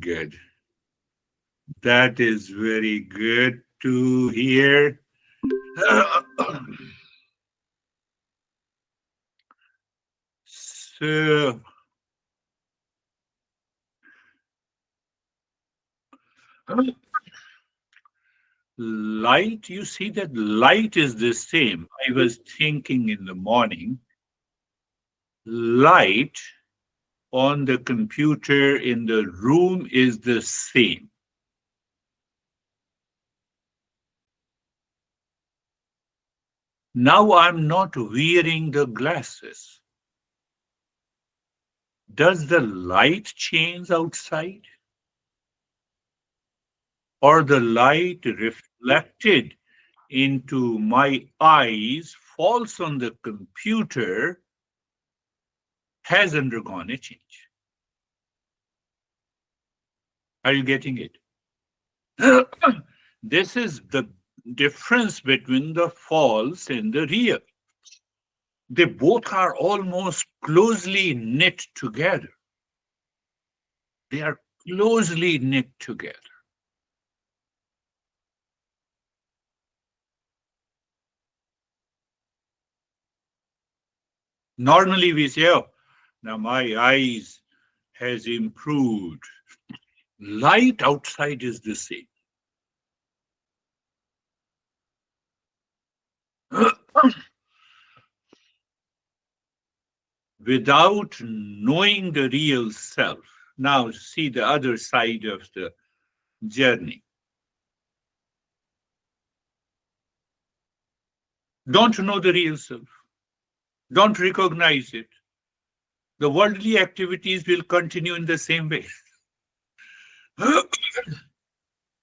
Good. That is very good to hear. So, light, you see that light is the same. I was thinking in the morning, light on the computer in the room is the same. Now I'm not wearing the glasses. Does the light change outside? Or the light reflected into my eyes falls on the computer has undergone a change? Are you getting it? This is the difference between the false and the real. They both are almost closely knit together. They are closely knit together. Normally we say, oh, now my eyes has improved. Light outside is the same. Without knowing the real self. Now see the other side of the journey. Don't know the real self. Don't recognize it. The worldly activities will continue in the same way. The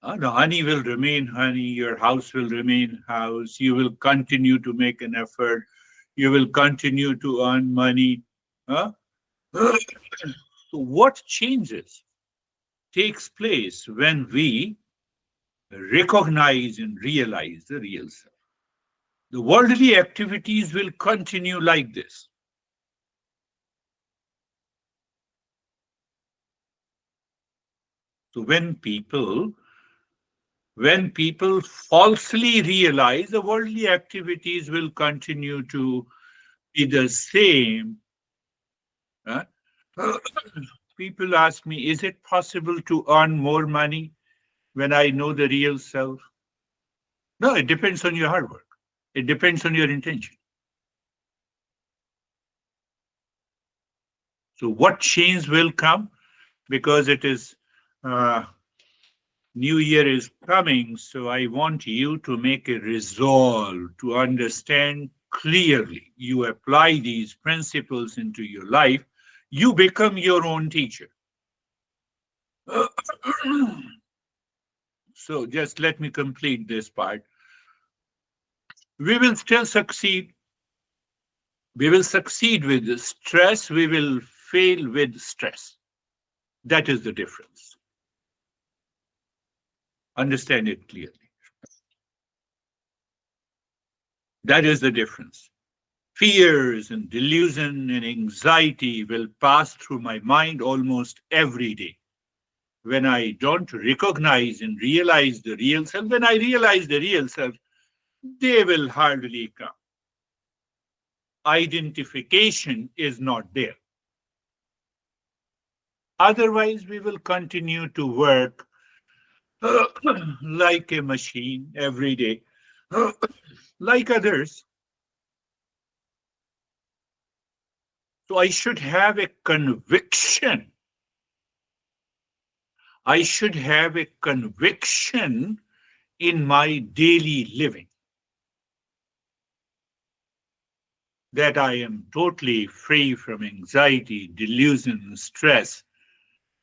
honey will remain honey, your house will remain house, you will continue to make an effort, you will continue to earn money. Huh? So what changes takes place when we recognize and realize the real self? The worldly activities will continue like this. So when people falsely realize the worldly activities will continue to be the same, huh? People ask me, is it possible to earn more money when I know the real self? No, it depends on your hard work. It depends on your intention. So, what change will come? Because it is uh, New Year is coming, so I want you to make a resolve to understand clearly. You apply these principles into your life, you become your own teacher. So just let me complete this part. We will still succeed. We will succeed with stress. We will fail with stress. That is the difference. Understand it clearly. That is the difference. Fears and delusion and anxiety will pass through my mind almost every day. When I don't recognize and realize the real self, when I realize the real self, they will hardly come. Identification is not there. Otherwise, we will continue to work like a machine every day, like others. So I should have a conviction. I should have a conviction in my daily living that I am totally free from anxiety, delusion, stress.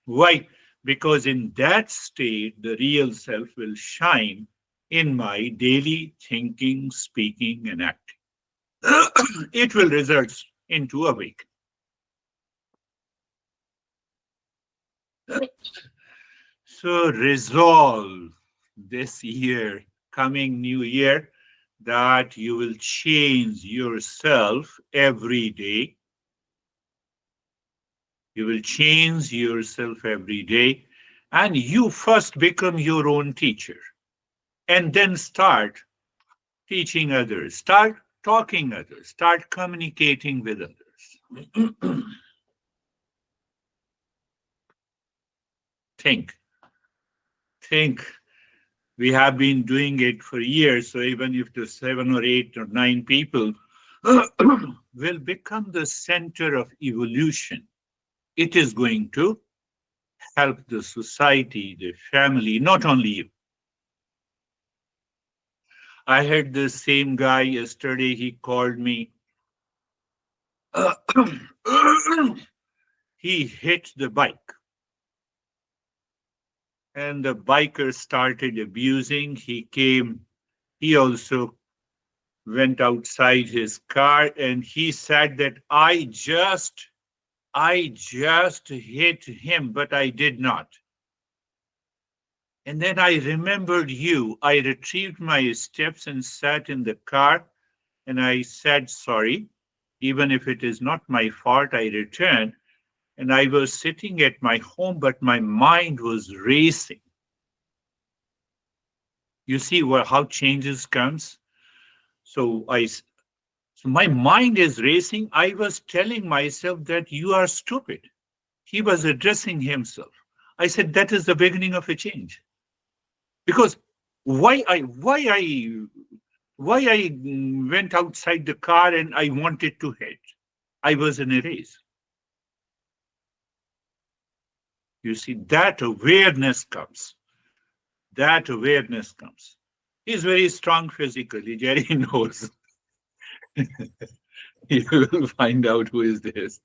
Why? Because in that state, the real self will shine in my daily thinking, speaking, and acting. It will result into awakening. So resolve this year, coming new year, that you will change yourself every day. You will change yourself every day, And you first become your own teacher and then start teaching others, start talking others, start communicating with others. think, think. We have been doing it for years, so even if the 7 or 8 or 9 people will become the center of evolution, it is going to help the society, the family, not only you. I heard the same guy yesterday, he called me. He hit the bike and the biker started abusing. He came, he also went outside his car and he said that I just hit him, but I did not. And then I remembered you. I retrieved my steps and sat in the car and I said sorry. Even if it is not my fault, I returned. And I was sitting at my home, but my mind was racing. You see how changes comes. So so my mind is racing. I was telling myself that you are stupid. He was addressing himself. I said that is the beginning of a change. Because why I why I why I went outside the car and I wanted to hit. I was in a race. You see, that awareness comes. That awareness comes. He's very strong physically. Jerry knows. You will find out who is this.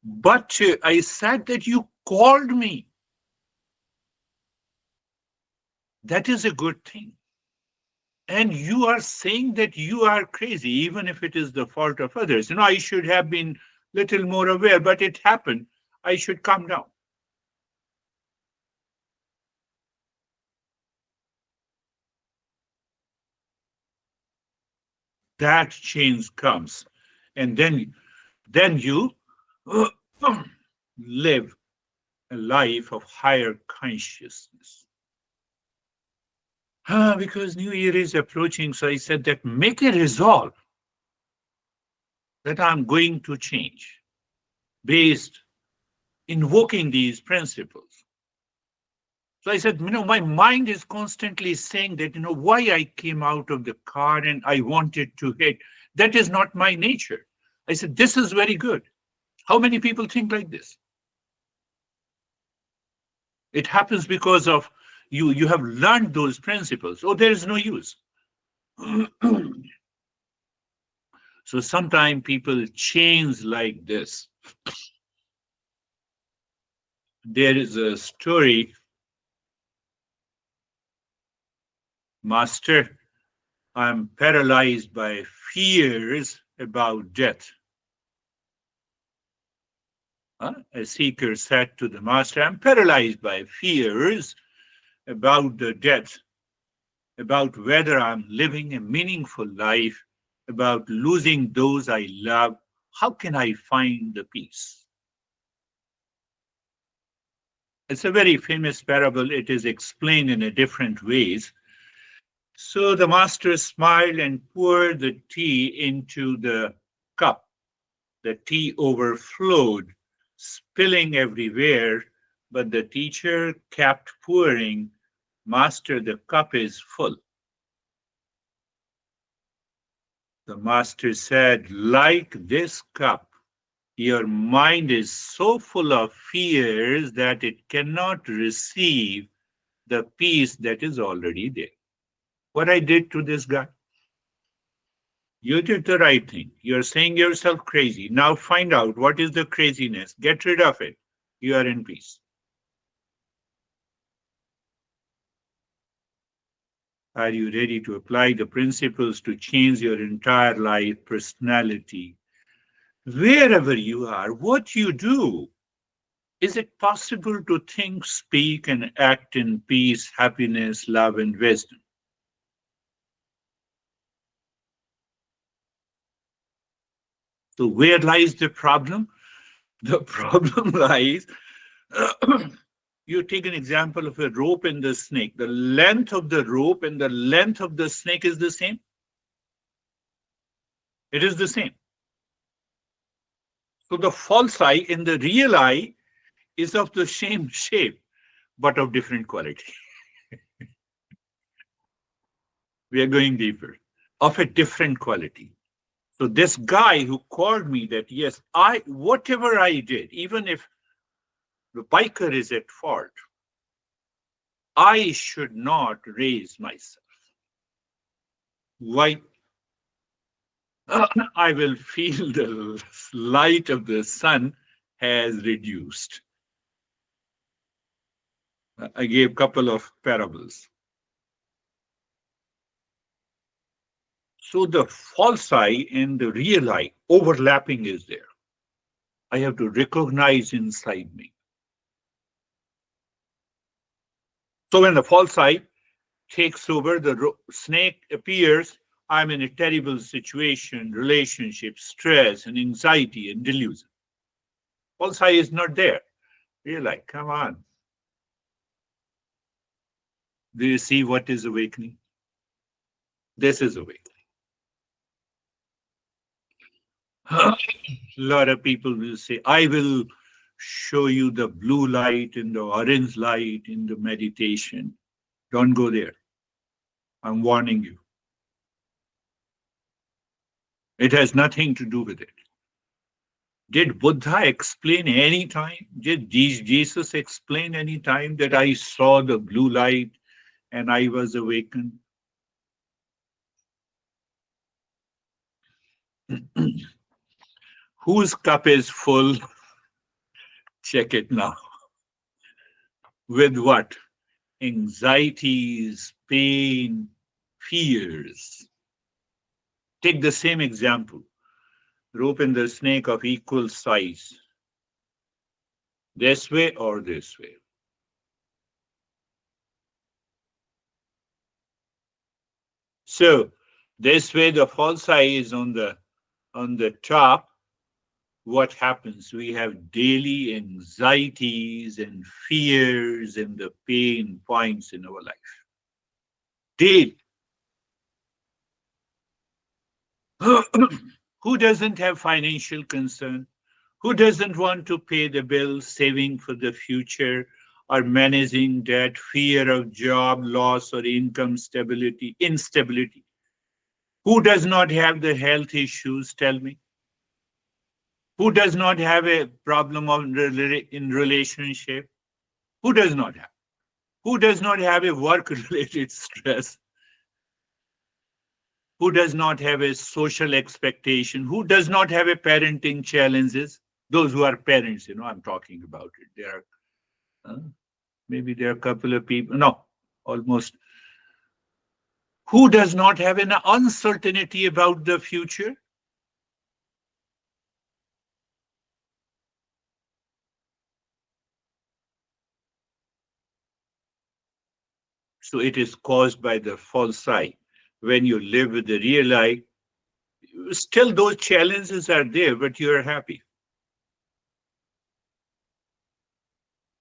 But I said that you called me. That is a good thing. And you are saying that you are crazy, even if it is the fault of others. I should have been little more aware, but it happened. I should calm down. That change comes. And then you live a life of higher consciousness. Because New Year is approaching, so I said that make a resolve that I'm going to change based invoking these principles. So I said, my mind is constantly saying that, why I came out of the car and I wanted to hit. That is not my nature. I said, this is very good. How many people think like this? It happens because of you have learned those principles. Oh, there is no use. So sometimes people change like this. There is a story, Master, I'm paralyzed by fears about death. A seeker said to the master, I'm paralyzed by fears about the death, about whether I'm living a meaningful life, about losing those I love. How can I find the peace? It's a very famous parable. It is explained in a different ways. So the master smiled and poured the tea into the cup. The tea overflowed, spilling everywhere, but the teacher kept pouring. Master, the cup is full. The master said, like this cup, your mind is so full of fears that it cannot receive the peace that is already there. What I did to this guy? You did the right thing. You're saying yourself crazy. Now find out what is the craziness. Get rid of it. You are in peace. Are you ready to apply the principles to change your entire life, personality, wherever you are, what you do? Is it possible to think, speak, and act in peace, happiness, love, and wisdom? So, where lies the problem? The problem lies You take an example of a rope and the snake. The length of the rope and the length of the snake is the same. It is the same. So the false eye and the real eye is of the same shape, but of different quality. We are going deeper. Of a different quality. So this guy who called me that, yes, whatever I did, even if the biker is at fault, I should not raise myself. Why? I will feel the light of the sun has reduced. I gave a couple of parables. So the false eye and the real eye overlapping is there. I have to recognize inside me. So when the false eye takes over, the snake appears, I'm in a terrible situation, relationship, stress, and anxiety and delusion. False eye is not there. You're like, come on. Do you see what is awakening? This is awakening. A lot of people will say, I will show you the blue light and the orange light in the meditation. Don't go there. I'm warning you. It has nothing to do with it. Did Buddha explain any time? Did Jesus explain any time that I saw the blue light and I was awakened? Whose cup is full? Check it now. With what? Anxieties, pain, fears. Take the same example. Rope and the snake of equal size. This way or this way. So this way the false eye is on the top. What happens? We have daily anxieties and fears and the pain points in our life. Daily. Who doesn't have financial concern? Who doesn't want to pay the bills, saving for the future, or managing debt, fear of job loss or income stability, instability? Who does not have the health issues? Tell me. Who does not have a problem in relationship? Who does not have? Who does not have a work-related stress? Who does not have a social expectation? Who does not have a parenting challenges? Those who are parents, I'm talking about it. Maybe there are a couple of people. No, almost. Who does not have an uncertainty about the future? So it is caused by the false eye. When you live with the real eye, still those challenges are there, but you are happy.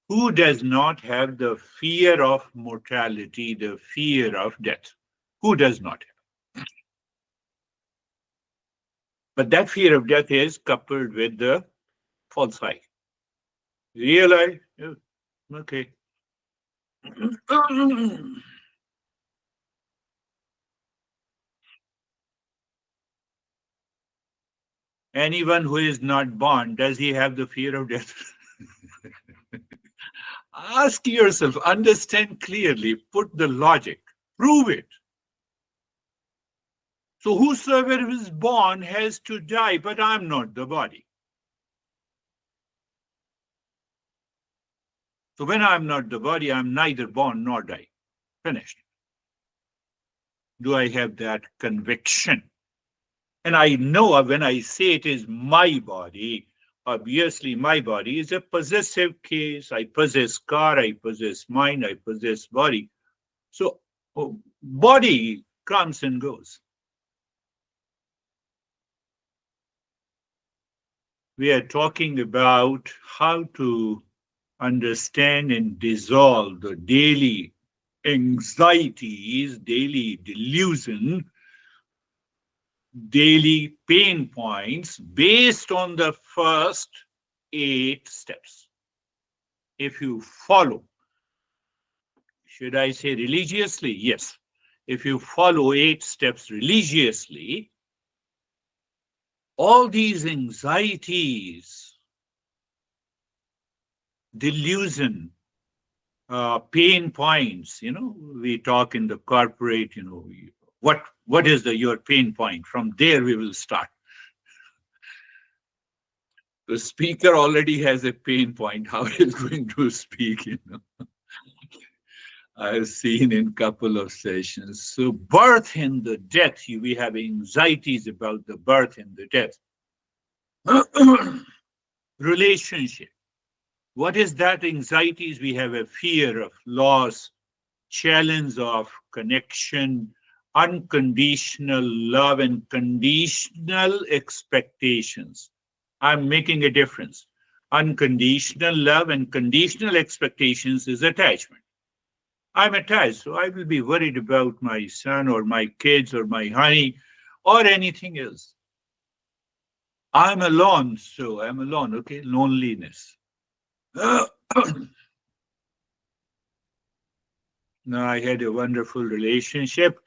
Who does not have the fear of mortality, the fear of death? Who does not have? But that fear of death is coupled with the false eye. Real eye, yeah, okay. Anyone who is not born, does he have the fear of death? Ask yourself, understand clearly, put the logic, prove it. So whosoever is born has to die, but I'm not the body. So when I'm not the body, I'm neither born nor die. Finished. Do I have that conviction? And I know when I say it is my body, obviously my body is a possessive case. I possess car, I possess mind, I possess body. So body comes and goes. We are talking about how to understand and dissolve the daily anxieties, daily delusion, daily pain points based on the first 8 steps. If you follow, should I say religiously? Yes. If you follow 8 steps religiously, all these anxieties, delusion, pain points, we talk in the corporate, what is your pain point? From there we will start. The speaker already has a pain point. How is going to speak? I've seen in couple of sessions. So birth and the death, we have anxieties about the birth and the death. Relationship. What is that anxieties? We have a fear of loss, challenge of connection, unconditional love, and conditional expectations. I'm making a difference. Unconditional love and conditional expectations is attachment. I'm attached, so I will be worried about my son or my kids or my honey or anything else. I'm alone, so I'm alone, okay? Loneliness. Now I had a wonderful relationship.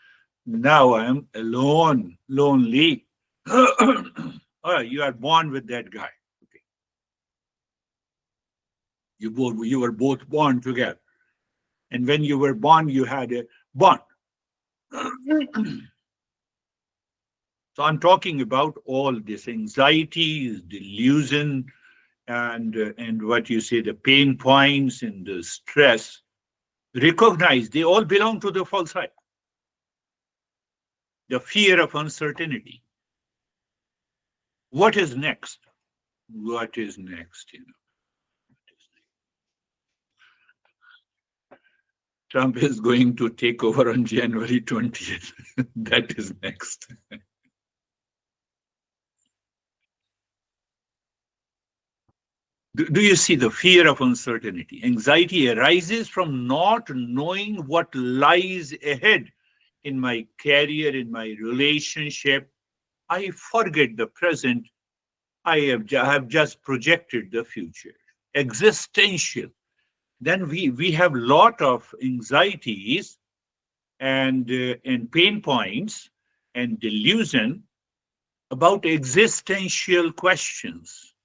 Now I'm alone, lonely. Oh, you are born with that guy. Okay. You were both born together. And when you were born, you had a bond. So I'm talking about all this anxiety, delusion, and what you say, the pain points and the stress. Recognize they all belong to the false side. The fear of uncertainty. What is next? What is next? Trump is going to take over on January 20th. That is next. Do you see the fear of uncertainty? Anxiety arises from not knowing what lies ahead in my career, in my relationship. I forget the present. I have just projected the future. Existential. Then we have lot of anxieties and pain points and delusion about existential questions.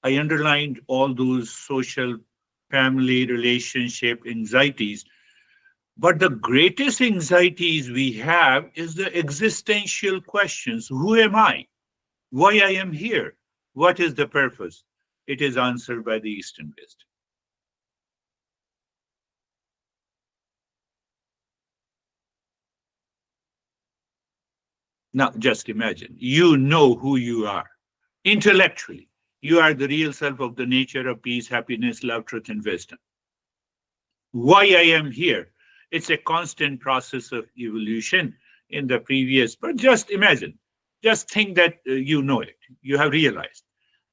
I underlined all those social, family, relationship anxieties. But the greatest anxieties we have is the existential questions. Who am I? Why I am here? What is the purpose? It is answered by the Eastern wisdom. Now, just imagine, you know who you are intellectually. You are the real self of the nature of peace, happiness, love, truth, and wisdom. Why I am here? It's a constant process of evolution in the previous, but just imagine, just think that you know it. You have realized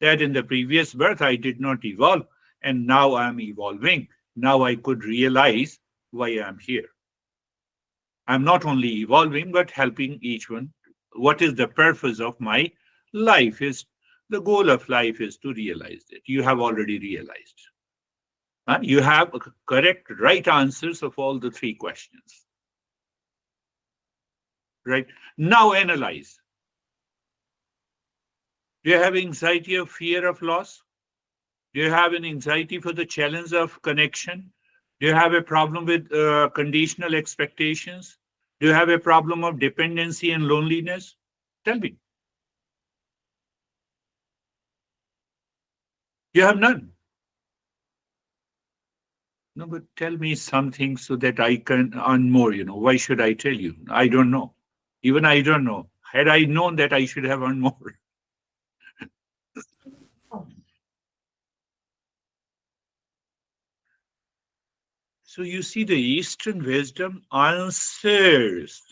that in the previous birth I did not evolve, and now I'm evolving. Now I could realize why I'm here. I'm not only evolving, but helping each one. What is the purpose of my life? Is the goal of life is to realize it. You have already realized. You have correct, right answers of all the 3 questions. Right now, analyze. Do you have anxiety of fear of loss? Do you have an anxiety for the challenge of connection? Do you have a problem with conditional expectations? Do you have a problem of dependency and loneliness? Tell me. You have none. No, but tell me something so that I can earn more. Why should I tell you? I don't know. Even I don't know. Had I known that, I should have earned more. So you see, the Eastern wisdom answers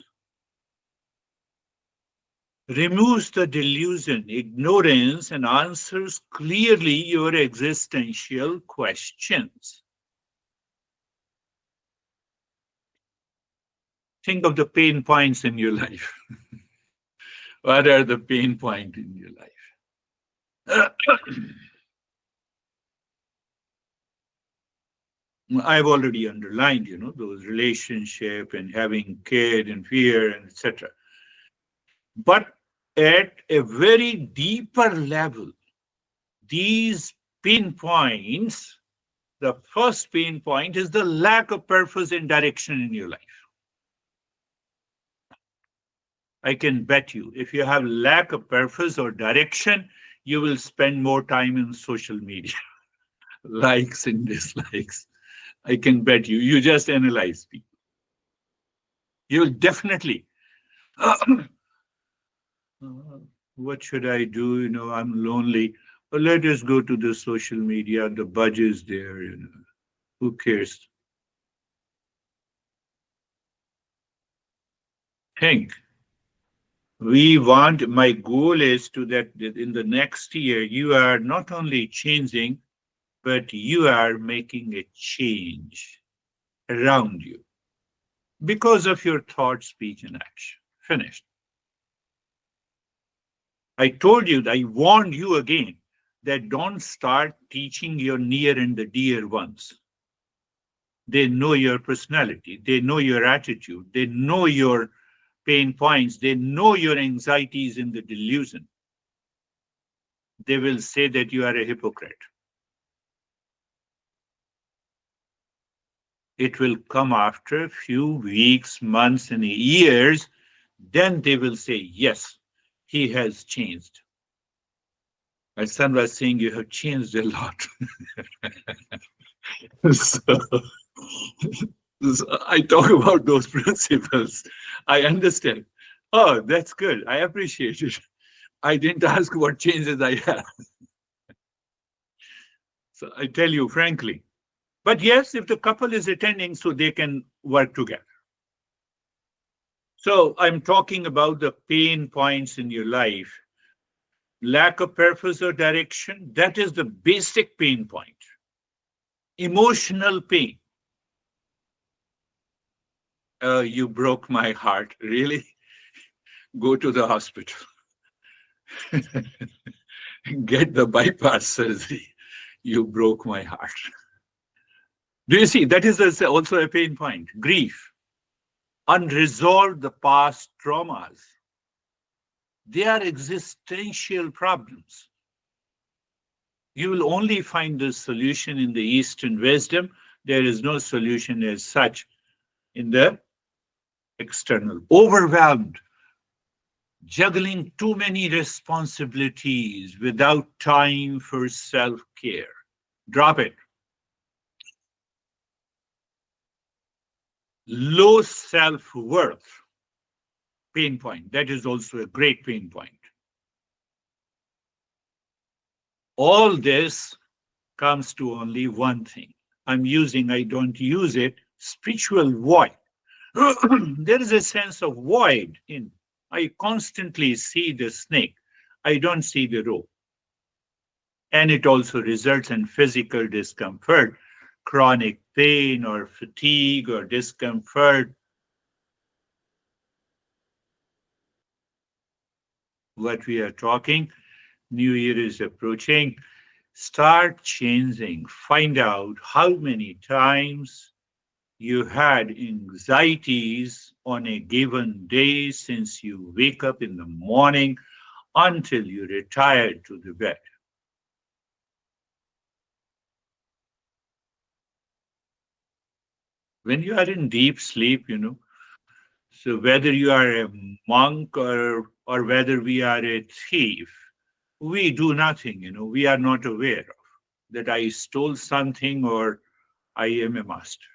removes the delusion, ignorance, and answers clearly your existential questions. Think of the pain points in your life. What are the pain points in your life? I've already underlined, those relationship and having kid and fear and etc. But at a very deeper level, these pain points, the first pain point is the lack of purpose and direction in your life. I can bet you, if you have lack of purpose or direction, you will spend more time in social media, likes and dislikes. I can bet you. You just analyze people. You'll definitely. What should I do? I'm lonely. Well, let us go to the social media. The budget is there. Who cares? Think. My goal is to that in the next year, you are not only changing, but you are making a change around you because of your thought, speech, and action. Finished. I told you, I warned you again that don't start teaching your near and the dear ones. They know your personality, they know your attitude, they know your pain points, they know your anxieties in the delusion. They will say that you are a hypocrite. It will come after a few weeks, months, and years. Then they will say, yes, he has changed. My son was saying, you have changed a lot. so, so I talk about those principles. I understand. Oh, that's good. I appreciate it. I didn't ask what changes I have. So I tell you frankly. But yes, if the couple is attending, so they can work together. So I'm talking about the pain points in your life. Lack of purpose or direction, that is the basic pain point. Emotional pain. You broke my heart. Really? Go to the hospital. Get the bypass surgery. You broke my heart. Do you see? That is also a pain point. Grief. Unresolved the past traumas. They are existential problems. You will only find the solution in the Eastern wisdom. There is no solution as such in the external. Overwhelmed, juggling too many responsibilities without time for self care. Drop it. Low self worth, pain point. That is also a great pain point. All this comes to only one thing. I don't use it, spiritual void. There is a sense of void in. I constantly see the snake. I don't see the rope. And it also results in physical discomfort, chronic pain or fatigue or discomfort. What we are talking, New Year is approaching. Start changing. Find out how many times you had anxieties on a given day since you wake up in the morning until you retire to the bed. When you are in deep sleep, so whether you are a monk or whether we are a thief, we do nothing, we are not aware of that I stole something or I am a master.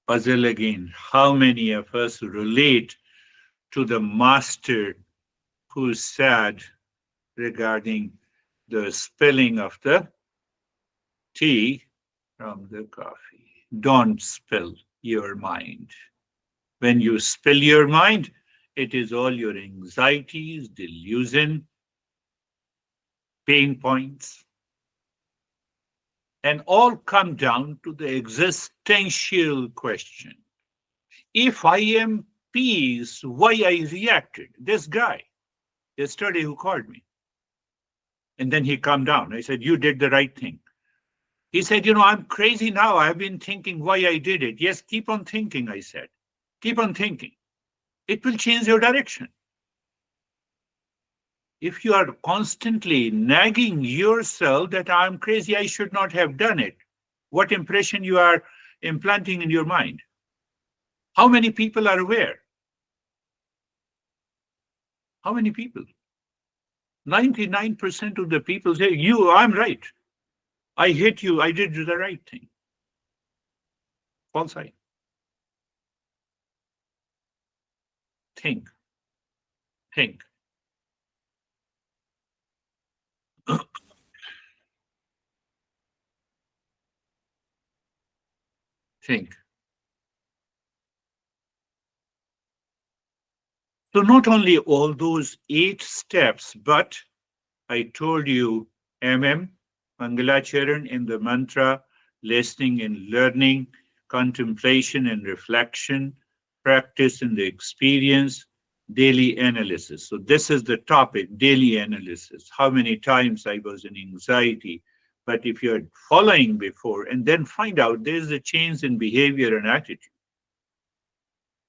Puzzle again. How many of us relate to the master who said regarding the spilling of the tea from the coffee. Don't spill your mind. When you spill your mind, it is all your anxieties, delusion, pain points, and all come down to the existential question. If I am peace, why I reacted? This guy yesterday who called me, and then he calmed down. I said, you did the right thing. He said, I'm crazy now. I've been thinking why I did it. Yes, keep on thinking, I said. Keep on thinking. It will change your direction. If you are constantly nagging yourself that I'm crazy, I should not have done it, what impression you are implanting in your mind? How many people are aware? How many people? 99% of the people say, I'm right. I hate you. I did the right thing. False eye. Think, think, think. So not only all those 8 steps, but I told you Mangalacharan in the mantra, listening and learning, contemplation and reflection, practice and the experience, daily analysis. So this is the topic, daily analysis. How many times I was in anxiety. But if you're following before and then find out there's a change in behavior and attitude.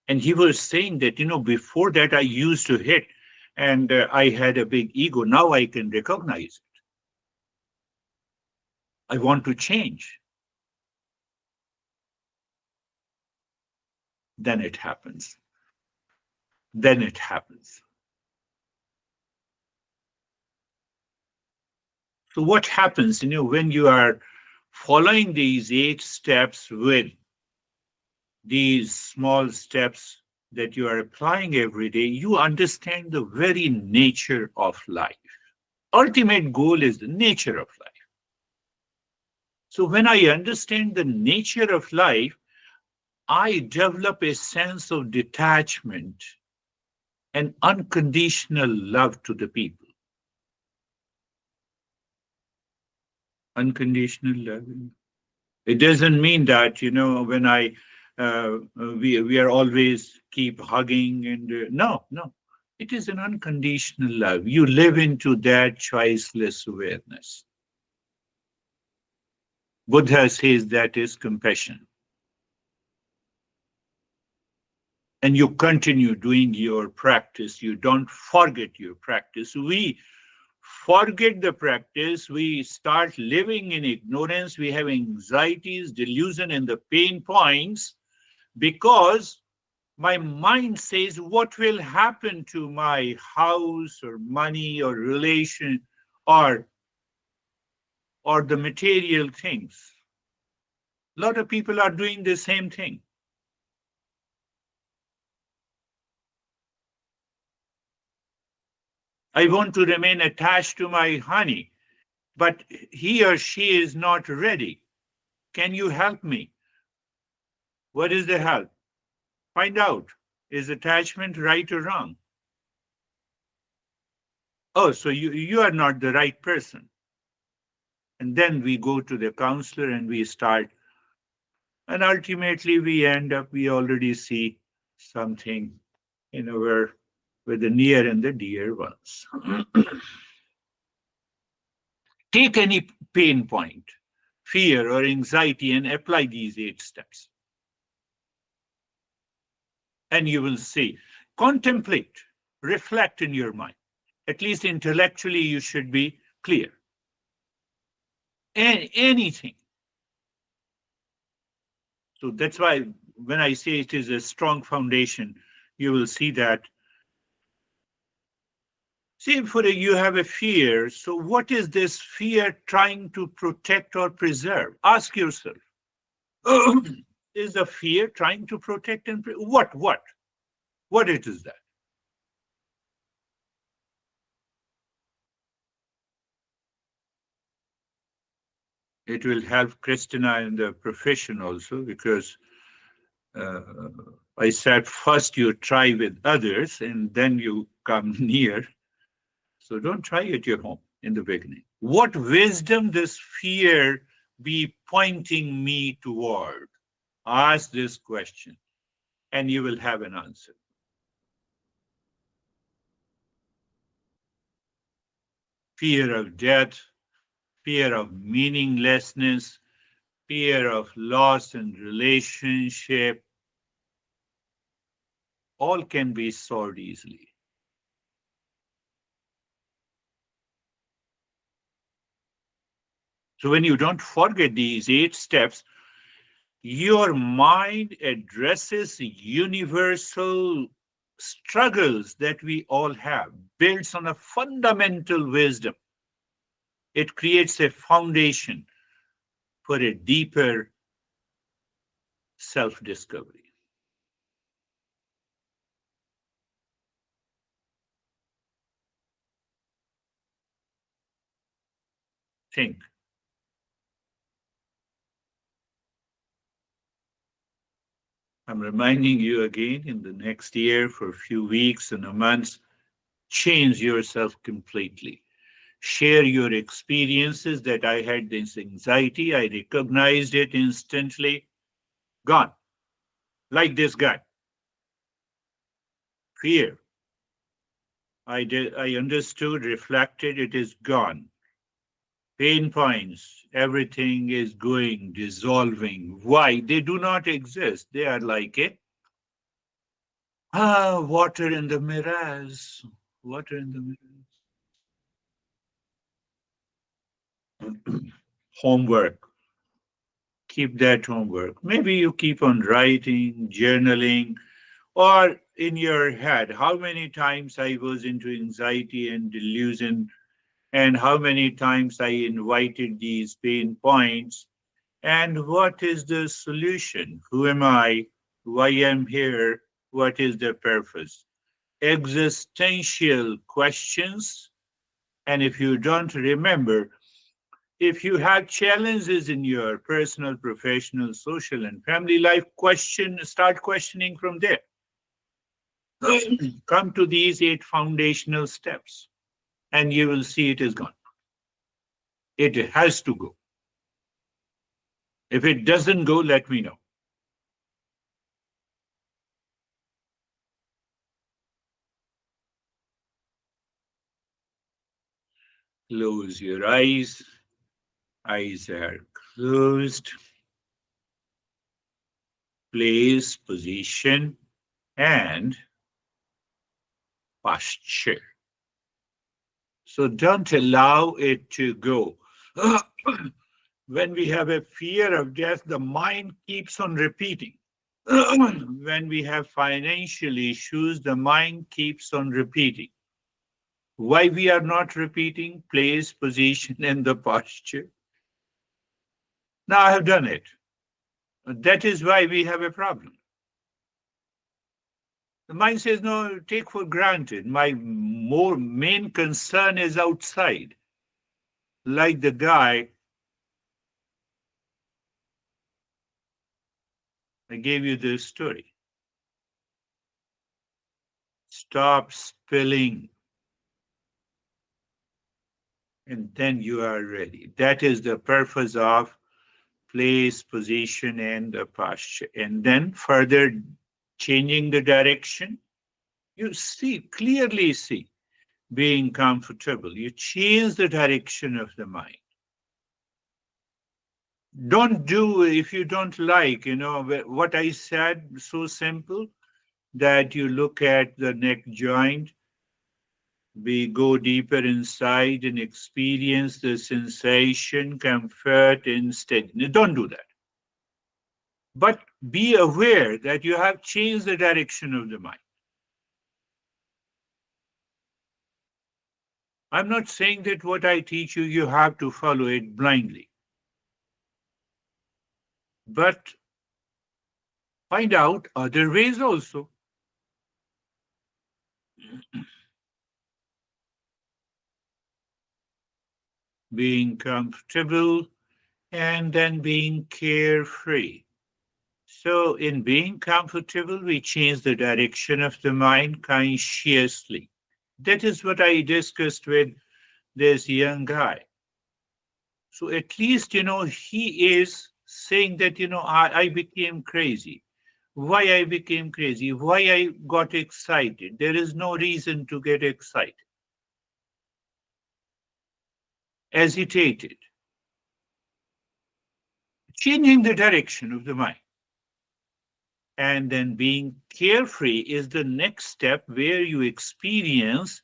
And he was saying that, before that I used to hit and I had a big ego. Now I can recognize it. I want to change. Then it happens. Then it happens. So what happens, when you are following these 8 steps with these small steps that you are applying every day, you understand the very nature of life. Ultimate goal is the nature of life. So when I understand the nature of life, I develop a sense of detachment and unconditional love to the people. Unconditional love. It doesn't mean that, when we are always keep hugging and no, no. It is an unconditional love. You live into that choiceless awareness. Buddha says that is compassion. And you continue doing your practice. You don't forget your practice. We forget the practice. We start living in ignorance. We have anxieties, delusion, and the pain points because my mind says, what will happen to my house or money or relation or the material things? A lot of people are doing the same thing. I want to remain attached to my honey, but he or she is not ready. Can you help me? What is the help? Find out, is attachment right or wrong? Oh, so you are not the right person. And then we go to the counselor and we start. And ultimately we already see something, where with the near and the dear ones. Take any pain point, fear or anxiety, and apply these 8 steps. And you will see, contemplate, reflect in your mind. At least intellectually, you should be clear. And anything. So that's why when I say it is a strong foundation, you will see that. See, you have a fear. So what is this fear trying to protect or preserve? Ask yourself. Is the fear trying to protect and what? What it is that? It will help Christina in the profession also, because uh, I said first you try with others and then you come near. So don't try at your home in the beginning. What wisdom does fear be pointing me toward? Ask this question and you will have an answer. Fear of death, fear of meaninglessness, fear of loss in relationship, all can be solved easily. So when you don't forget these 8 steps, your mind addresses universal struggles that we all have, builds on a fundamental wisdom. It creates a foundation for a deeper self discovery. Think. I'm reminding you again, in the next year, for a few weeks and a month, change yourself completely. Share your experiences that I had this anxiety. I recognized it instantly. Gone. Like this guy. Fear. I understood, reflected, it is gone. Pain points, everything is going, dissolving. Why? They do not exist. They are like a water in the mirrors. Water in the mirrors. Homework. Keep that homework. Maybe you keep on writing, journaling, or in your head. How many times I was into anxiety and delusion, and how many times I invited these pain points, and what is the solution? Who am I? Why am here? What is the purpose? Existential questions. And if you don't remember, if you have challenges in your personal, professional, social, and family life, start questioning from there. Come to these 8 foundational steps, and you will see it is gone. It has to go. If it doesn't go, let me know. Close your eyes. Eyes are closed. Place, position, and posture. So don't allow it to go. When we have a fear of death, the mind keeps on repeating. When we have financial issues, the mind keeps on repeating. Why we are not repeating place, position, and the posture? Now I have done it. That is why we have a problem. The mind says, no, take for granted. My more main concern is outside. Like the guy, I gave you this story. Stop spilling, and then you are ready. That is the purpose of place, position, and the posture. And then further changing the direction, you see, clearly see, being comfortable. You change the direction of the mind. Don't do if you don't like, what I said, so simple that you look at the neck joint, we go deeper inside and experience the sensation, comfort, instead. Don't do that. But be aware that you have changed the direction of the mind. I'm not saying that what I teach you, you have to follow it blindly. But find out other ways also. Being comfortable and then being carefree. So, in being comfortable, we change the direction of the mind consciously. That is what I discussed with this young guy. So, at least, he is saying that, I became crazy. Why I became crazy? Why I got excited? There is no reason to get excited. Agitated. Changing the direction of the mind. And then being carefree is the next step where you experience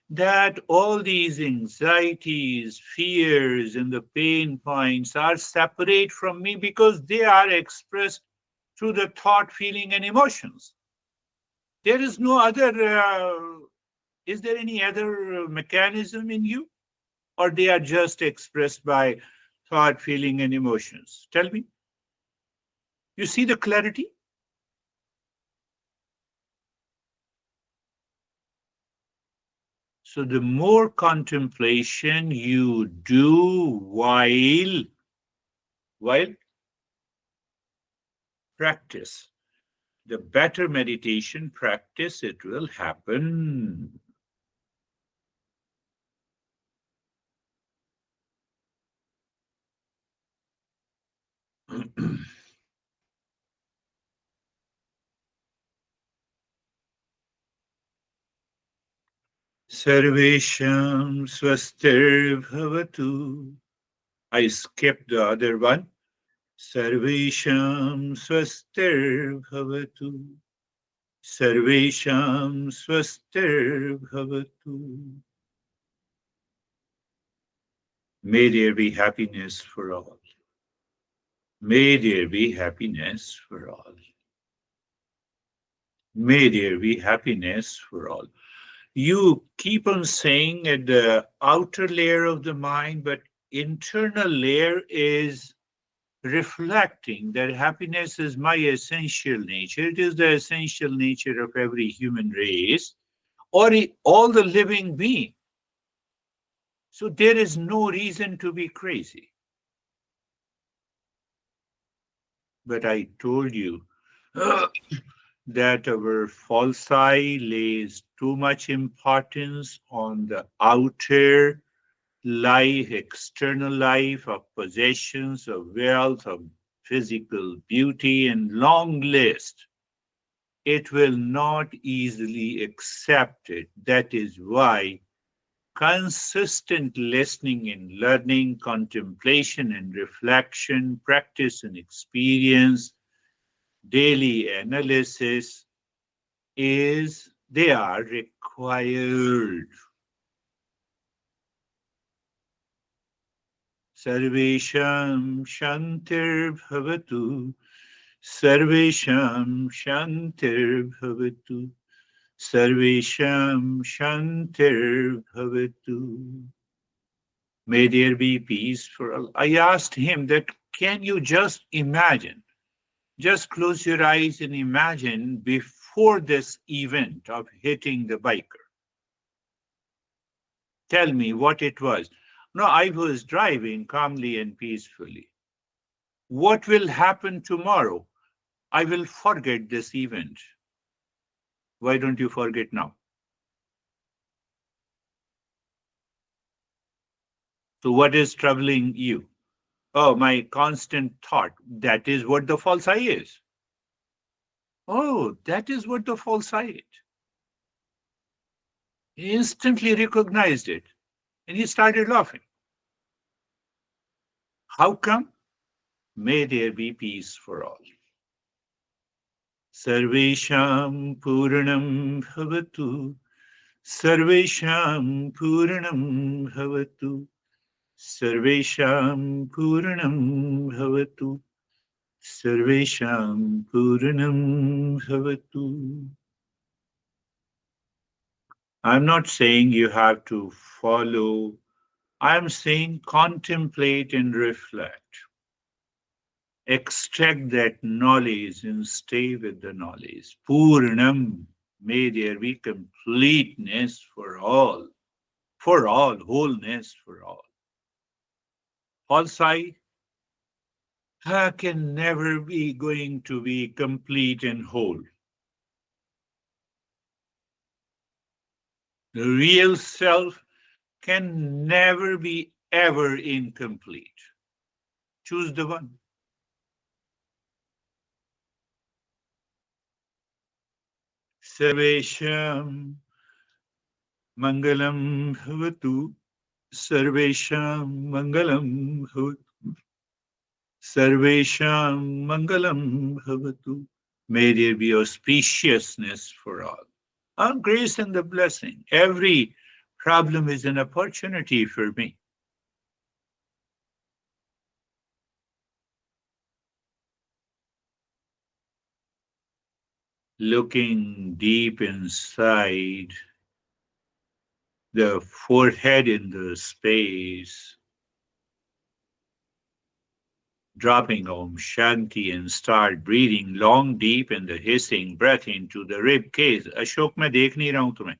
that all these anxieties, fears, and the pain points are separate from me because they are expressed through the thought, feeling, and emotions. There is no other, is there any other mechanism in you? Or they are just expressed by thought, feeling, and emotions? Tell me. You see the clarity? So the more contemplation you do while practice, the better meditation practice it will happen. Sarvesham swastir bhavatu. I skipped the other one. Sarvesham swastir bhavatu. Sarvesham swastir bhavatu. May there be happiness for all. May there be happiness for all. May there be happiness for all. You keep on saying at the outer layer of the mind, but internal layer is reflecting that happiness is my essential nature. It is the essential nature of every human race or all the living being. So there is no reason to be crazy. But I told you that our false eye lays too much importance on the outer life, external life of possessions, of wealth, of physical beauty, and long list. It will not easily accept it. That is why consistent listening and learning, contemplation and reflection, practice and experience, daily analysis they are required. Sarvesham Shantir Bhavatu. Sarvesham Shantir Bhavatu. Sarvesham Shantir Bhavatu. May there be peace for all. I asked him that, can you just imagine? Just close your eyes and imagine before this event of hitting the biker. Tell me what it was. No, I was driving calmly and peacefully. What will happen tomorrow? I will forget this event. Why don't you forget now? So, what is troubling you? Oh, my constant thought. That is what the false I is. Oh, that is what the false I is. He instantly recognized it and he started laughing. How come? May there be peace for all. Sarvesham Puranam Bhavatu. Sarvesham Puranam Bhavatu. Sarvesham Puranam Bhavatu. Sarvesham Puranam Bhavatu. I'm not saying you have to follow. I'm saying contemplate and reflect. Extract that knowledge and stay with the knowledge. Purnam, may there be completeness for all, wholeness for all. False I, can never be going to be complete and whole. The real self can never be ever incomplete. Choose the one. Sarvesham Mangalam Bhavatu. Sarvesham Mangalam Bhavatu. Sarvesham Mangalam Bhavatu. May there be auspiciousness for all. Our grace and the blessing. Every problem is an opportunity for me. Looking deep inside the forehead in the space, dropping Om Shanti and start breathing long, deep in the hissing breath into the rib cage. Ashok मैं देख नहीं रहा हूं तुम्हें.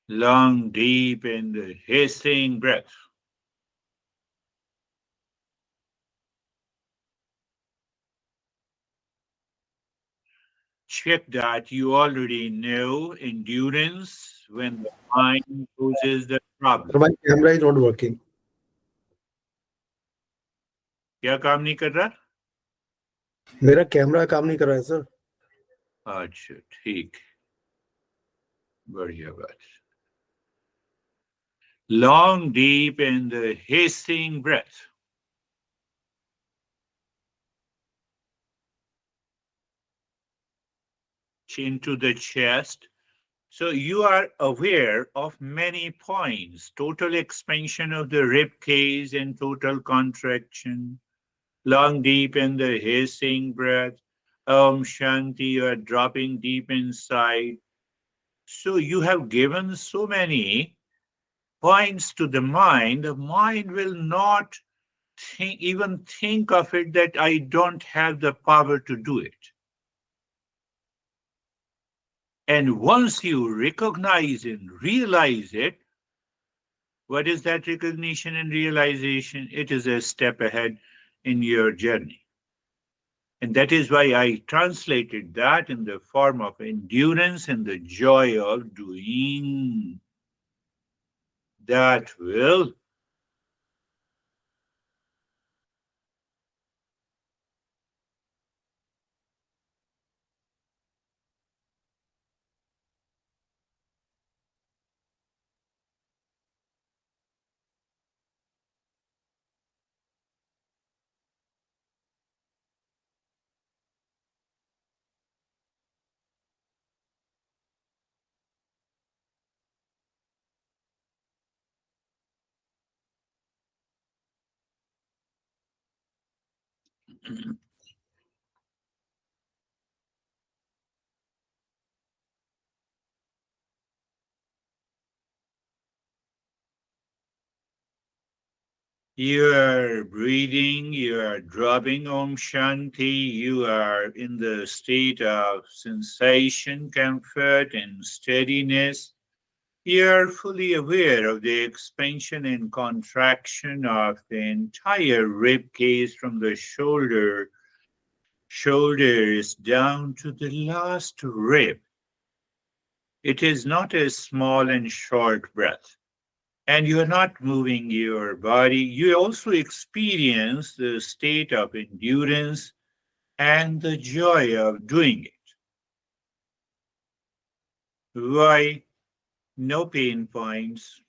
Long, deep in the hissing breath. Check that you already know endurance when the mind poses the Sir, problem. my camera is not working. क्या काम नहीं कर रहा? मेरा कैमरा काम नहीं कर रहा है सर. अच्छा ठीक, बढ़िया बात. Long, deep in the hissing breath. Chin to the chest. So you are aware of many points: total expansion of the rib cage and total contraction. Long, deep in the hissing breath. Om Shanti, you are dropping deep inside. So you have given so many points to the mind will not even think of it that I don't have the power to do it. And once you recognize and realize it, what is that recognition and realization? It is a step ahead in your journey. And that is why I translated that in the form of endurance and the joy of doing. That will you are breathing, you are dropping Om Shanti, you are in the state of sensation, comfort, and steadiness. You are fully aware of the expansion and contraction of the entire rib cage from the shoulders down to the last rib. It is not a small and short breath. And you are not moving your body. You also experience the state of endurance and the joy of doing it. Why? No pain points,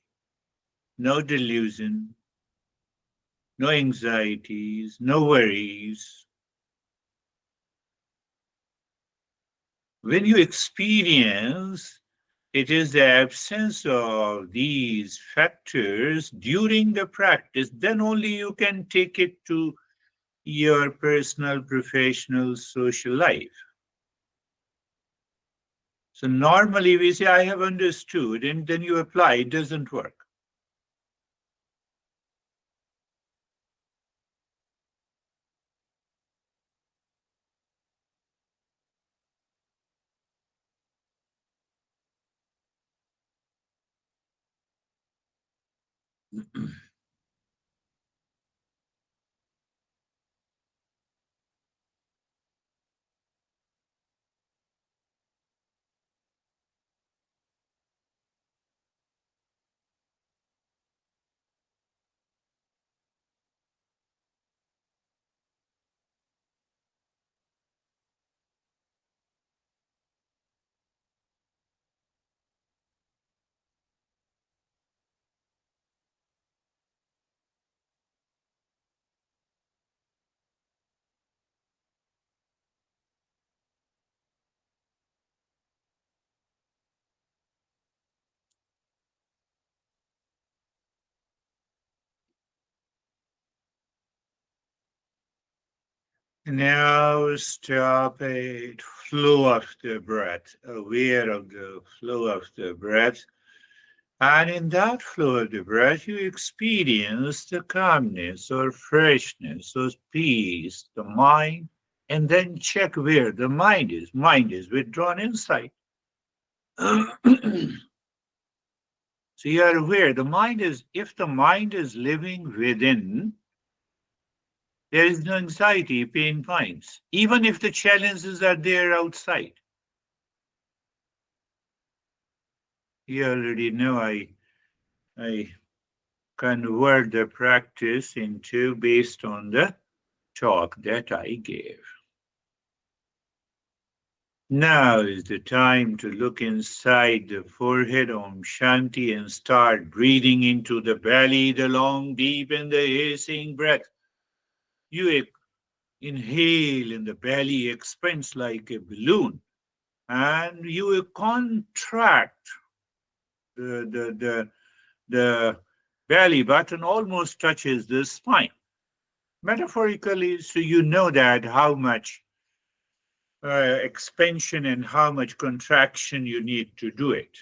no delusion, no anxieties, no worries. When you experience, it is the absence of these factors during the practice, then only you can take it to your personal, professional, social life. So normally we say, I have understood, and then you apply, it doesn't work. Now stop it. Flow of the breath, aware of the flow of the breath. And in that flow of the breath, you experience the calmness or freshness or peace, the mind, and then check where the mind is. Mind is withdrawn inside. So you are aware the mind is, if the mind is living within, there is no anxiety, pain, points, even if the challenges are there outside. You already know I convert the practice into based on the talk that I gave. Now is the time to look inside the forehead, Om Shanti, and start breathing into the belly, the long, deep, and the hissing breath. You inhale, and the belly expands like a balloon, and you will contract the belly button almost touches the spine. Metaphorically, so you know that how much expansion and how much contraction you need to do it.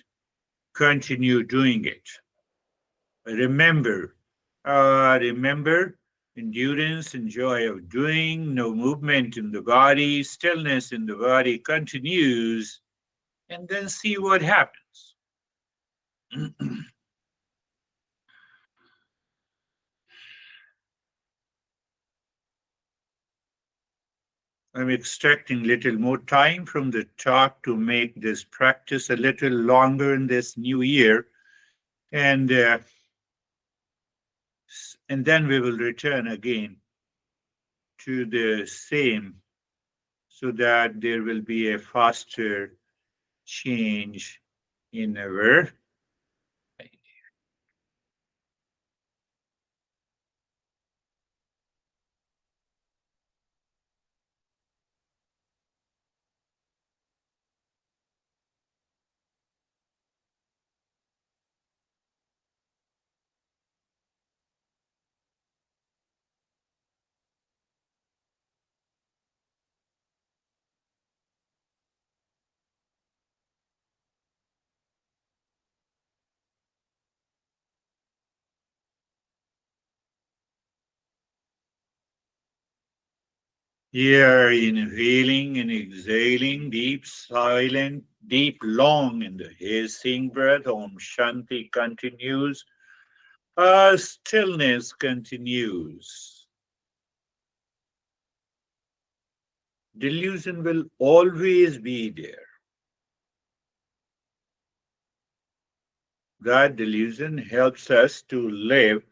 Continue doing it. Remember, remember endurance and joy of doing, no movement in the body, stillness in the body continues, and then see what happens. I'm extracting little more time from the talk to make this practice a little longer in this new year, and and then we will return again to the same so that there will be a faster change in our. Here, inhaling and exhaling, deep, silent, deep, long in the hissing breath. Om Shanti continues. Stillness continues. Delusion will always be there. That delusion helps us to live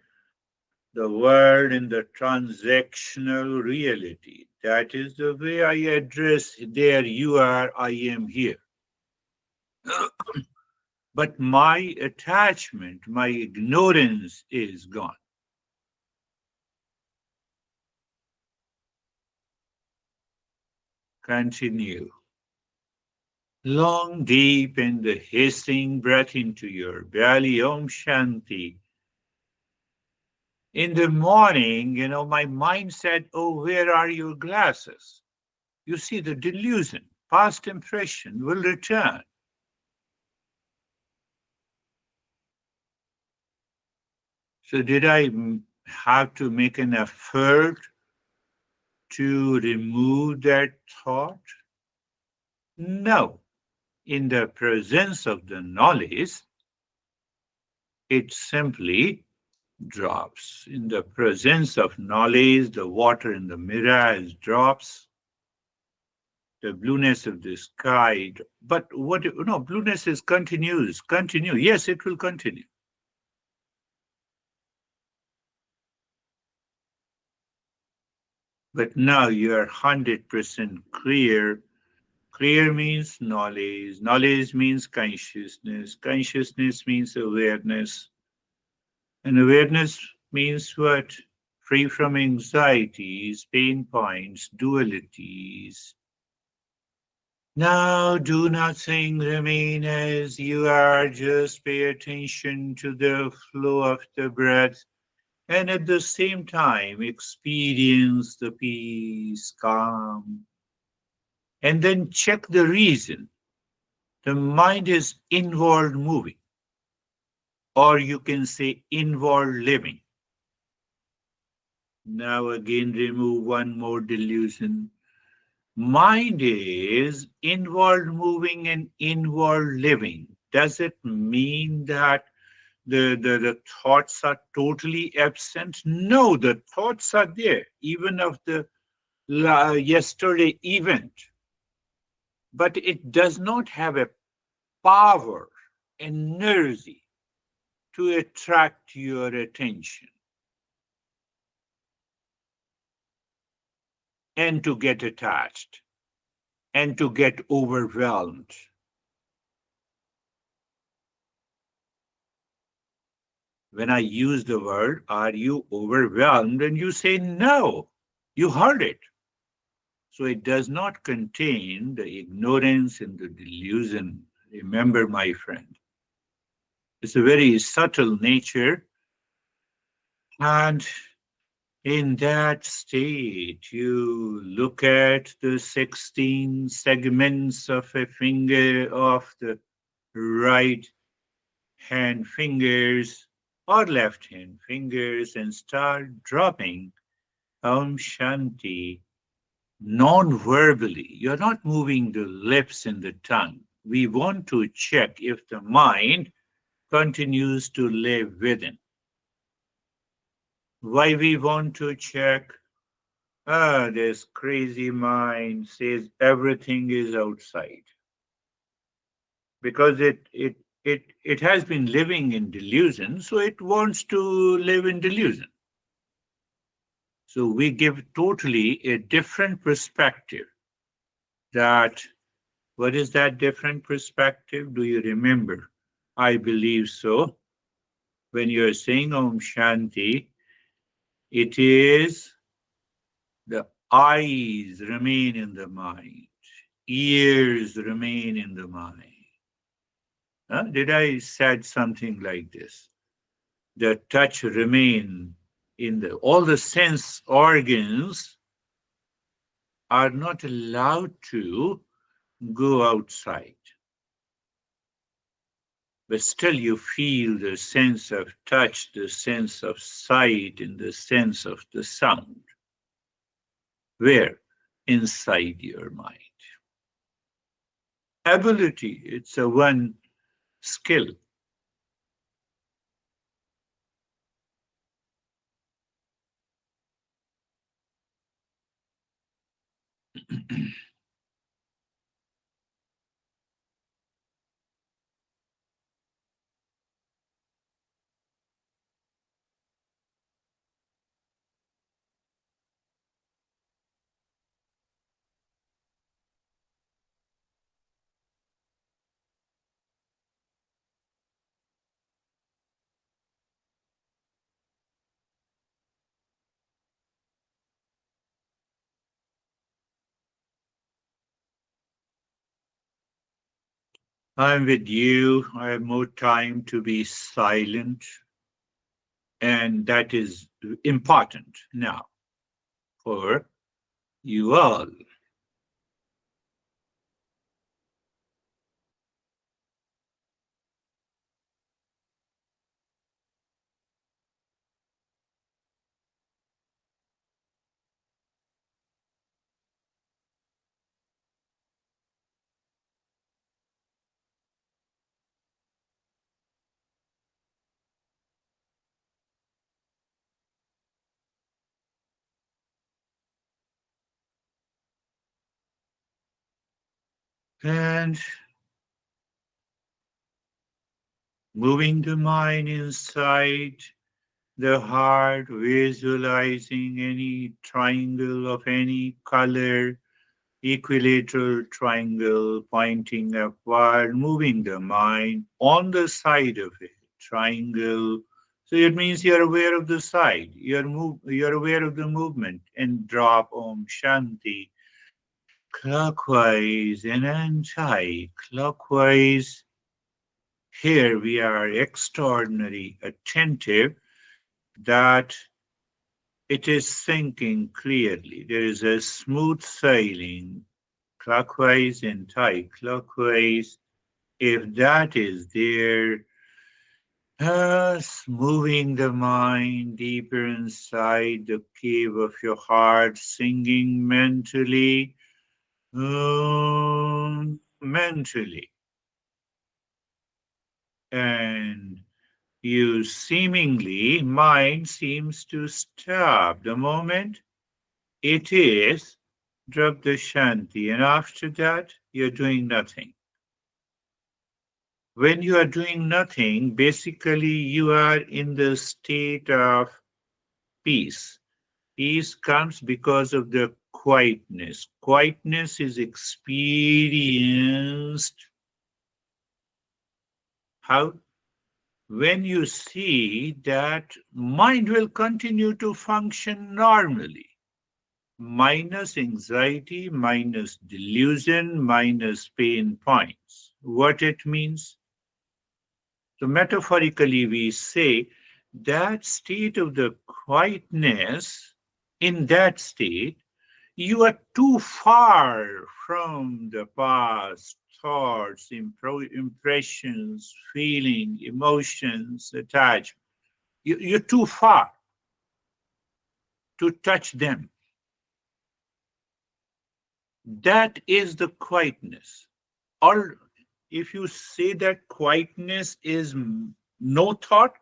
the world in the transactional reality. That is the way I address there you are, I am here. But my attachment, my ignorance is gone. Continue. Long, deep, and the hissing breath into your belly. Om Shanti. In the morning, my mind said, oh, where are your glasses? You see, the delusion, past impression will return. So, did I have to make an effort to remove that thought? No. In the presence of the knowledge, it simply drops. In the presence of knowledge, the water in the mirage drops, the blueness of the sky. But what, no, blueness is continuous, continue. Yes, it will continue. But now you are 100% clear. Clear means knowledge. Knowledge means consciousness. Consciousness means awareness. And awareness means what? Free from anxieties, pain points, dualities. Now do nothing, remain as you are, just pay attention to the flow of the breath, and at the same time experience the peace, calm, and then check the reason. The mind is inward moving, or you can say inward living. Now again remove one more delusion. Mind is inward moving and inward living. Does it mean that the thoughts are totally absent? No, the thoughts are there, even of the yesterday event. But it does not have a power, energy to attract your attention and to get attached and to get overwhelmed. When I use the word, are you overwhelmed? And you say, no, you heard it. So it does not contain the ignorance and the delusion. Remember, my friend, it's a very subtle nature. And in that state, you look at the 16 segments of a finger of the right hand fingers or left hand fingers and start dropping Om Shanti non-verbally. You're not moving the lips and the tongue. We want to check if the mind continues to live within. Why we want to check? This crazy mind says everything is outside because it has been living in delusion, so it wants to live in delusion. So we give totally a different perspective. That what is that different perspective? Do you remember? I believe so. When you're saying Om Shanti, it is the eyes remain in the mind, ears remain in the mind. Did I said something like this? The touch remain in the all the sense organs are not allowed to go outside. But still you feel the sense of touch, the sense of sight, and the sense of the sound. Where? Inside your mind. Ability, it's a one skill. I'm with you. I have more time to be silent, and that is important now for you all. And moving the mind inside the heart, visualizing any triangle of any color, equilateral triangle pointing upward, moving the mind on the side of it, triangle. So it means you're aware of the side, you're aware of the movement, and drop Om Shanti clockwise and anti-clockwise. Here we are extraordinary attentive that it is sinking clearly. There is a smooth sailing clockwise and anti-clockwise. If that is there, moving the mind deeper inside the cave of your heart, singing mentally, mentally, and you seemingly, mind seems to stop. The moment it is, drop the shanti, and after that, you're doing nothing. When you are doing nothing, basically you are in the state of peace. Peace comes because of the quietness. Quietness is experienced how? When you see that mind will continue to function normally, minus anxiety, minus delusion, minus pain points. What it means? So, metaphorically, we say that state of the quietness, in that state, you are too far from the past thoughts, impressions, feeling, emotions, attachment. You're too far to touch them. That is the quietness. Or if you say that quietness is no thought,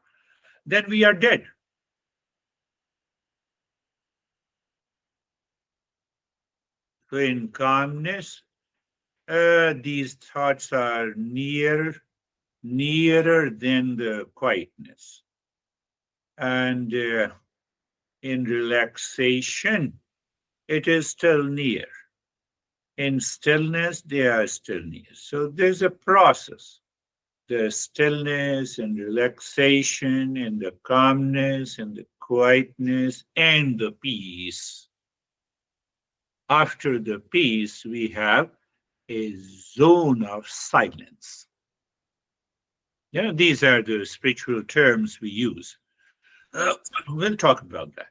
then we are dead. So in calmness, these thoughts are nearer than the quietness. And in relaxation, it is still near. In stillness, they are still near. So there's a process. The stillness and relaxation and the calmness and the quietness and the peace. After the peace, we have a zone of silence. These are the spiritual terms we use. Uh, we'll talk about that.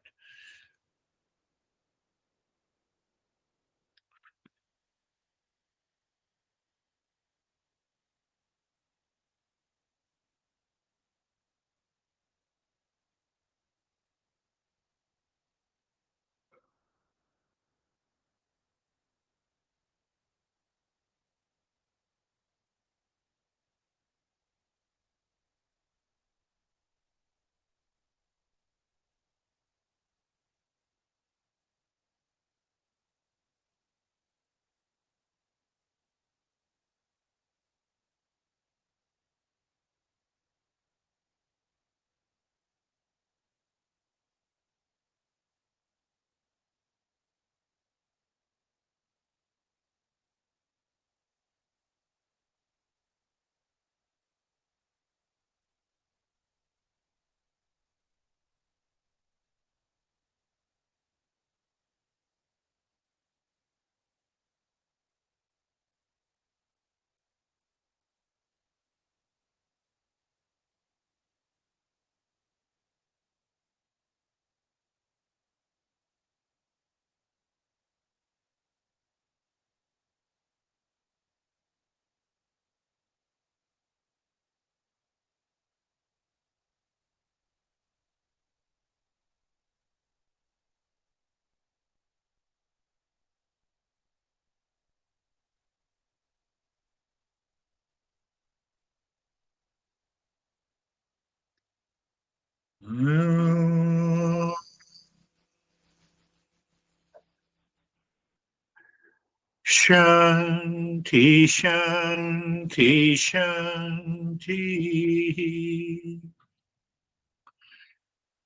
Shanti, Shanti, Shanti.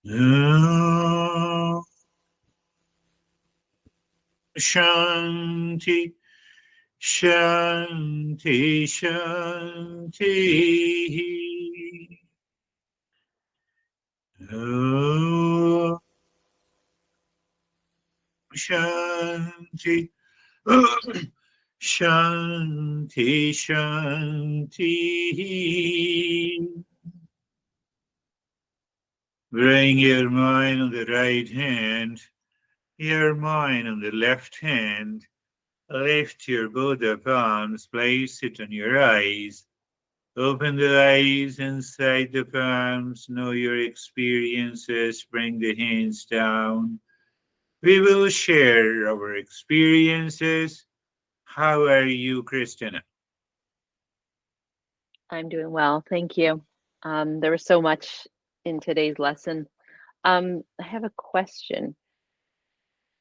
Om Shanti, Shanti, Shanti. Om Shanti. Shanti, Shanti. Bring your mind on the right hand, your mind on the left hand. Lift your both palms, place it on your eyes. Open the eyes inside the palms, know your experiences, bring the hands down. We will share our experiences. How are you, Christina? I'm doing well, thank you. There was so much in today's lesson. I have a question.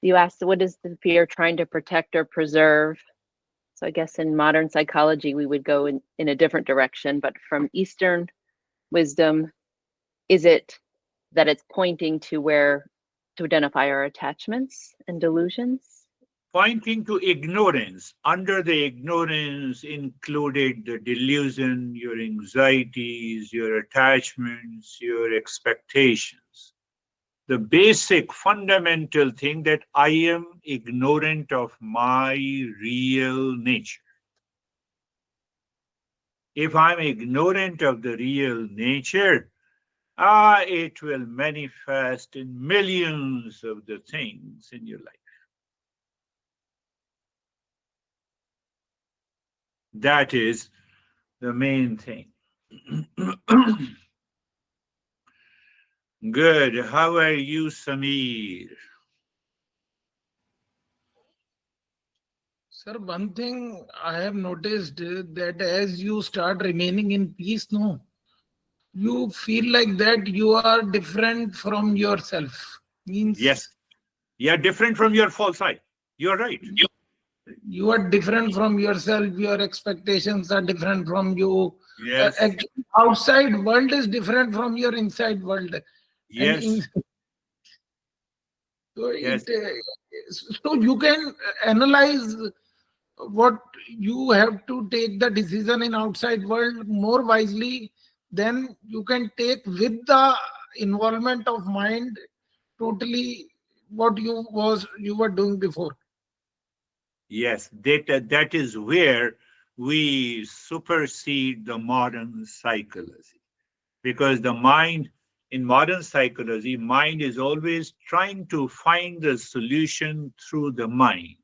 You asked, what is the fear trying to protect or preserve? So I guess in modern psychology, we would go in a different direction, but from Eastern wisdom, is it that it's pointing to where to identify our attachments and delusions? Pointing to ignorance. Under the ignorance included the delusion, your anxieties, your attachments, your expectations. The basic fundamental thing that I am ignorant of my real nature. If I'm ignorant of the real nature, it will manifest in millions of the things in your life. That is the main thing. Good. How are you, Samir? Sir, one thing I have noticed that as you start remaining in peace, no, you feel like that you are different from yourself. Yes. Means You are different from your false I. You're right. you are different from yourself. Your expectations are different from you. Yes. Actually, outside world is different from your inside world, and Yes. so Yes. so you can analyze what you have to take the decision in outside world more wisely than you can take with the involvement of mind totally what you were doing before. Yes. That is where we supersede the modern psychology. Because the mind, in modern psychology, mind is always trying to find the solution through the mind.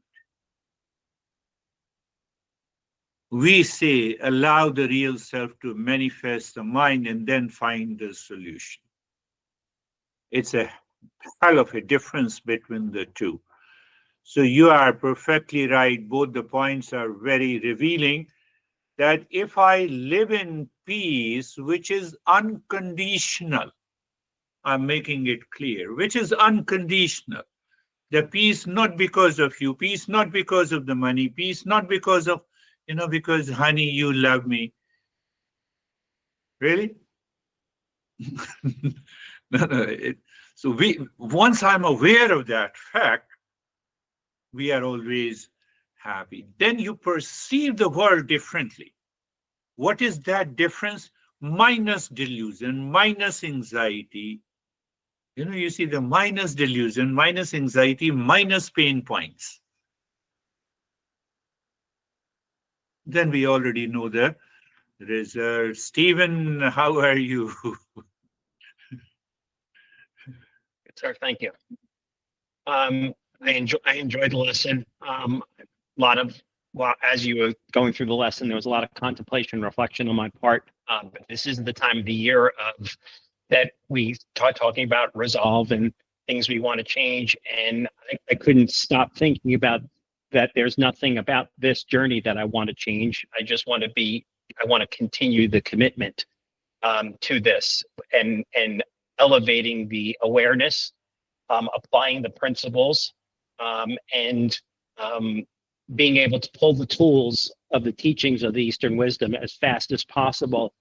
We say, allow the real self to manifest the mind and then find the solution. It's a hell of a difference between the two. So you are perfectly right. Both the points are very revealing that if I live in peace, which is unconditional, I'm making it clear, which is unconditional. The peace not because of you, peace not because of the money, peace not because of, because honey, you love me. Really? No, no. So once I'm aware of that fact, we are always happy. Then you perceive the world differently. What is that difference? Minus delusion, minus anxiety. You see the minus delusion, minus anxiety, minus pain points. Then we already know the result. Stephen, how are you? Sir, thank you. I enjoyed the lesson. Lot of well, as you were going through the lesson, there was a lot of contemplation, reflection on my part. But this is the time of the year of that we start talking about resolve and things we want to change, and I couldn't stop thinking about that. There's nothing about this journey that I want to change. I want to continue the commitment to this and elevating the awareness, applying the principles, and being able to pull the tools of the teachings of the Eastern wisdom as fast as possible.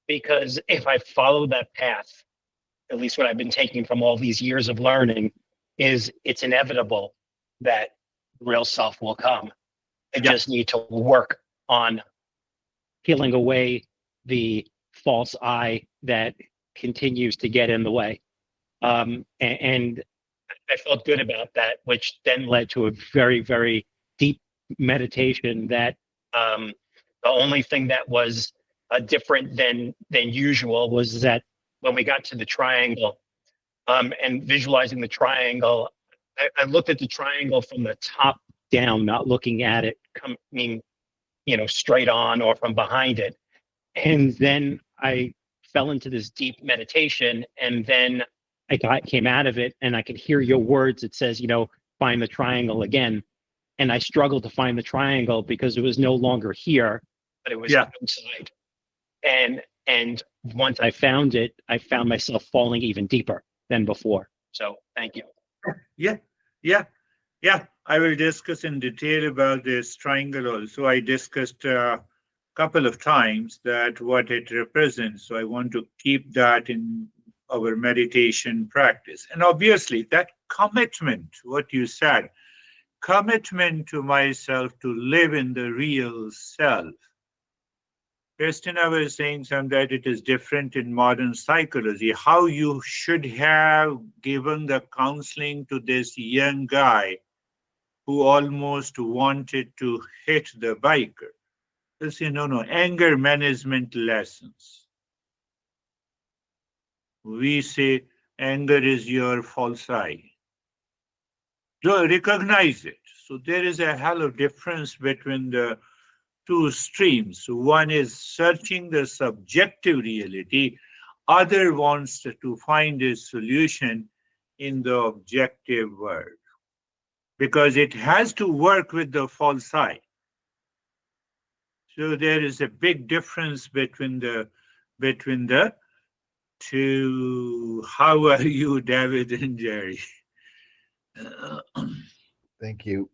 Because if I follow that path, at least what I've been taking from all these years of learning, is it's inevitable that real self will come. I just need to work on peeling away the false I that continues to get in the way. And I felt good about that, which then led to a very, very deep meditation that the only thing that was different than usual was that when we got to the triangle and visualizing the triangle, I looked at the triangle from the top down, not looking at it coming, straight on or from behind it. And then I fell into this deep meditation, and then I came out of it, and I could hear your words. It says, find the triangle again. And I struggled to find the triangle because it was no longer here, but it was outside. And once I found it, I found myself falling even deeper than before. So thank you. Yeah. I will discuss in detail about this triangle also. I discussed a couple of times that what it represents. So I want to keep that in our meditation practice. And obviously that commitment, what you said, commitment to myself to live in the real self. Christina was saying some that it is different in modern psychology, how you should have given the counseling to this young guy who almost wanted to hit the biker. They say, no, anger management lessons. We say anger is your false I. So recognize it. So there is a hell of difference between the two streams. One is searching the subjective reality. Other wants to find a solution in the objective world. Because it has to work with the false I. So there is a big difference between the two. How are you, David and Jerry? Thank you.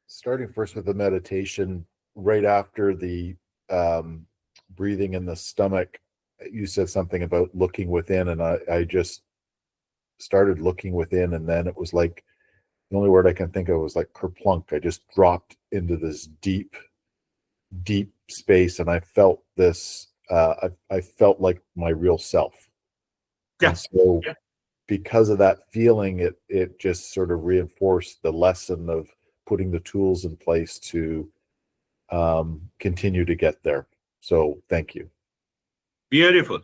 Starting first with the meditation, right after the breathing in the stomach, you said something about looking within, and I just started looking within, and then it was like, the only word I can think of was like kerplunk. I just dropped into this deep space, and I felt this, I felt like my real self. And so because of that feeling, it just sort of reinforced the lesson of putting the tools in place to continue to get there. So thank you. Beautiful.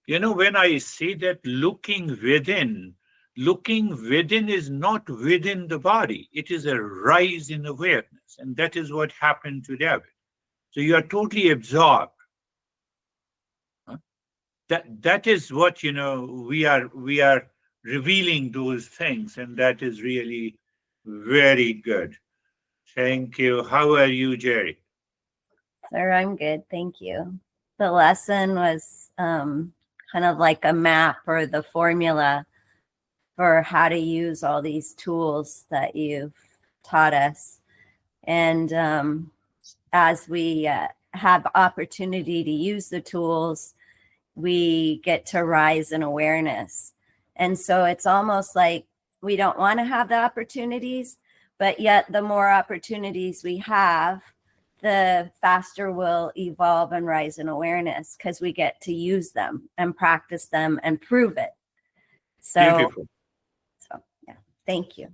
When I say that looking within is not within the body. It is a rise in awareness. And that is what happened to David. So you are totally absorbed. That is what, we are revealing those things. And that is really very good. Thank you. How are you, Jerry? Sir, I'm good. Thank you. The lesson was kind of like a map or the formula for how to use all these tools that you've taught us. And as we have opportunity to use the tools, we get to rise in awareness. And so it's almost like we don't want to have the opportunities, but yet the more opportunities we have, the faster we'll evolve and rise in awareness because we get to use them and practice them and prove it. So yeah, thank you.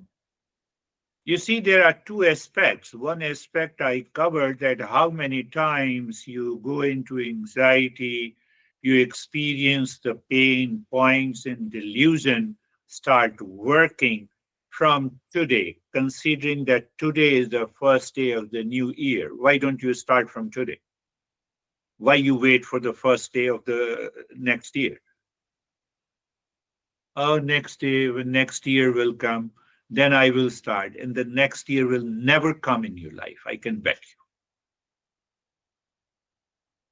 You see, there are two aspects. One aspect I covered, that how many times you go into anxiety, you experience the pain points and delusion start working from today, considering that today is the first day of the new year. Why don't you start from today? Why you wait for the first day of the next year? Oh, next year will come, then I will start. And the next year will never come in your life. I can bet you.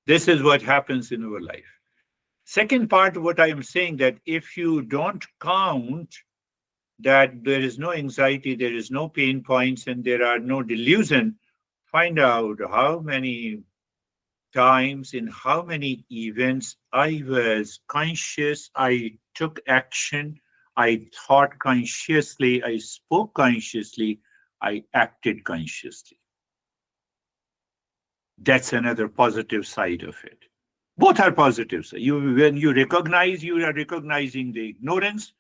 This is what happens in our life. Second part of what I am saying, that if you don't count that there is no anxiety, there is no pain points, and there are no delusion, find out how many times, in how many events I was conscious, I took action, I thought consciously, I spoke consciously, I acted consciously. That's another positive side of it. Both are positives. When you recognize, you are recognizing the ignorance.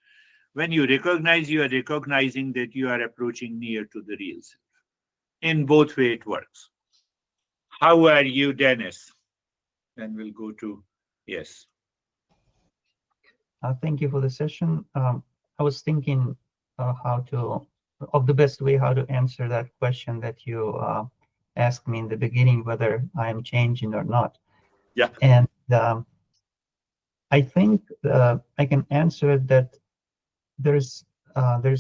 When you recognize, you are recognizing that you are approaching near to the real self. In both ways, it works. How are you, Dennis? Then we'll go to, yes. Thank you for the session. I was thinking of the best way how to answer that question that you asked me in the beginning, whether I am changing or not. Yeah. And I think I can answer it that there's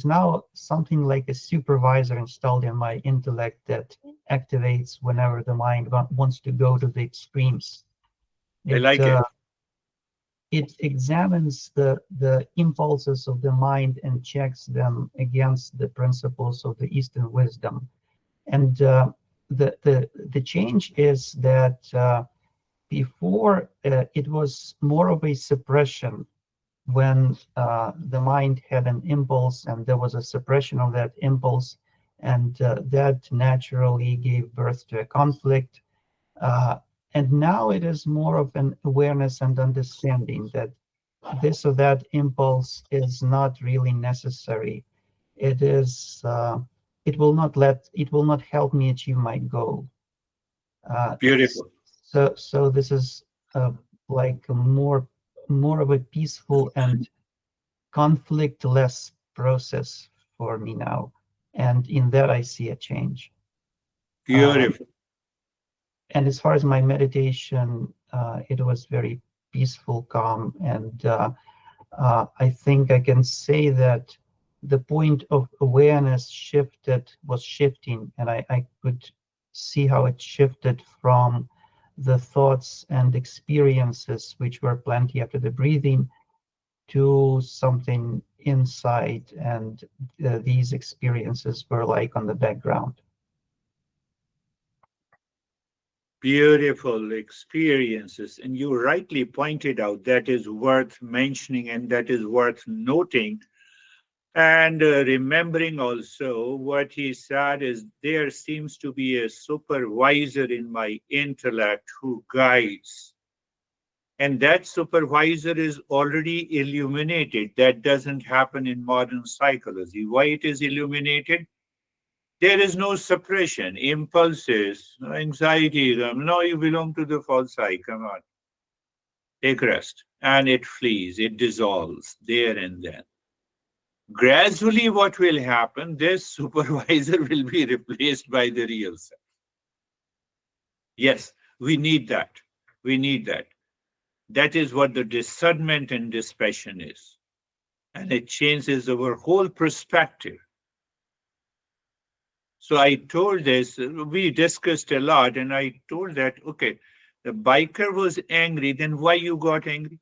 now something like a supervisor installed in my intellect that activates whenever the mind wants to go to the extremes. I like it. It examines the impulses of the mind and checks them against the principles of the Eastern wisdom. And the change is that before it was more of a suppression when the mind had an impulse and there was a suppression of that impulse, and that naturally gave birth to a conflict. And now it is more of an awareness and understanding that this or that impulse is not really necessary. It is. It will not help me achieve my goal. Beautiful. So this is like more of a peaceful and conflict-less process for me now, and in that I see a change. Beautiful. And as far as my meditation, it was very peaceful, calm, and I think I can say that the point of awareness was shifting, and I could see how it shifted from the thoughts and experiences, which were plenty after the breathing, to something inside, and these experiences were like on the background. Beautiful experiences. And you rightly pointed out that is worth mentioning and that is worth noting. And remembering also what he said is there seems to be a supervisor in my intellect who guides. And that supervisor is already illuminated. That doesn't happen in modern psychology. Why it is illuminated? There is no suppression, impulses, no anxiety. No, you belong to the false I. Come on. Take rest. And it flees, it dissolves there and then. Gradually, what will happen? This supervisor will be replaced by the real self. Yes, we need that. We need that. That is what the discernment and dispassion is. And it changes our whole perspective. So I told this, we discussed a lot, and I told that, okay, the biker was angry, then why you got angry?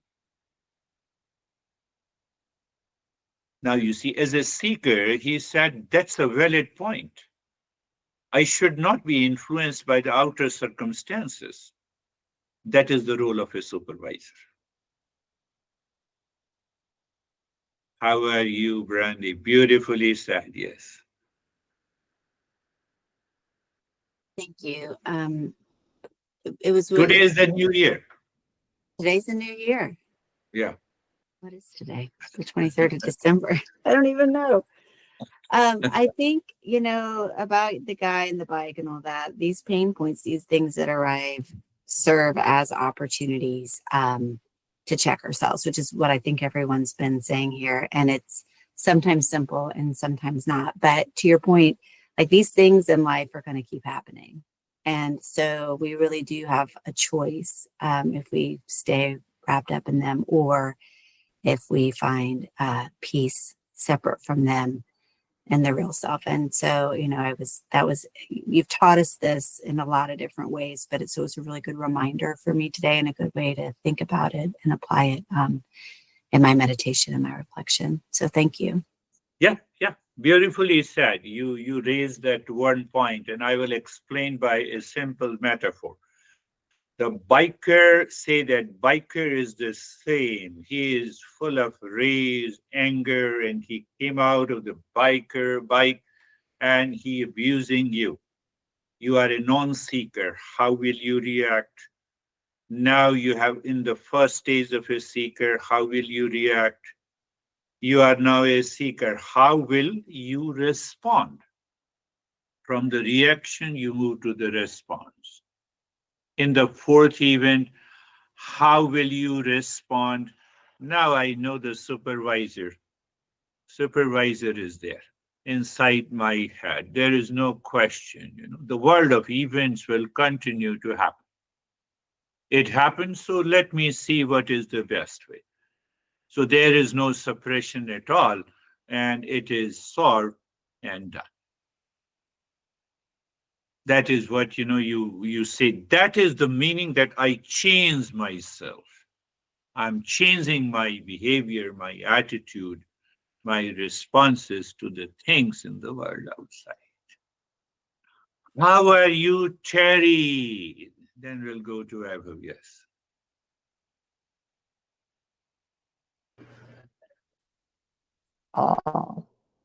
Now you see, as a seeker, he said, that's a valid point. I should not be influenced by the outer circumstances. That is the role of a supervisor. How are you, Brandy? Beautifully said, yes. Thank you. It was really, Today is the new year. today's the new year. Yeah. What is today? The 23rd of December. I don't even know. I think, about the guy and the bike and all that, these pain points, these things that arrive serve as opportunities to check ourselves, which is what I think everyone's been saying here. And it's sometimes simple and sometimes not. But to your point, like these things in life are going to keep happening. And so we really do have a choice if we stay wrapped up in them or if we find peace separate from them and the real self. And so, you've taught us this in a lot of different ways, but it was a really good reminder for me today and a good way to think about it and apply it in my meditation and my reflection. So thank you. Yeah, yeah. Beautifully said. You raised that one point, and I will explain by a simple metaphor. The biker say that biker is the same. He is full of rage, anger, and he came out of the biker bike and he abusing you. You are a non-seeker. How will you react? Now you have in the first stage of a seeker, how will you react? You are now a seeker. How will you respond? From the reaction, you move to the response. In the fourth event, how will you respond? Now I know the supervisor. Supervisor is there inside my head. There is no question. The world of events will continue to happen. It happens, so let me see what is the best way. So there is no suppression at all, and it is solved and done. That is what you say. That is the meaning that I change myself. I'm changing my behavior, my attitude, my responses to the things in the world outside. How are you, Terry? Then we'll go to Evo. Yes.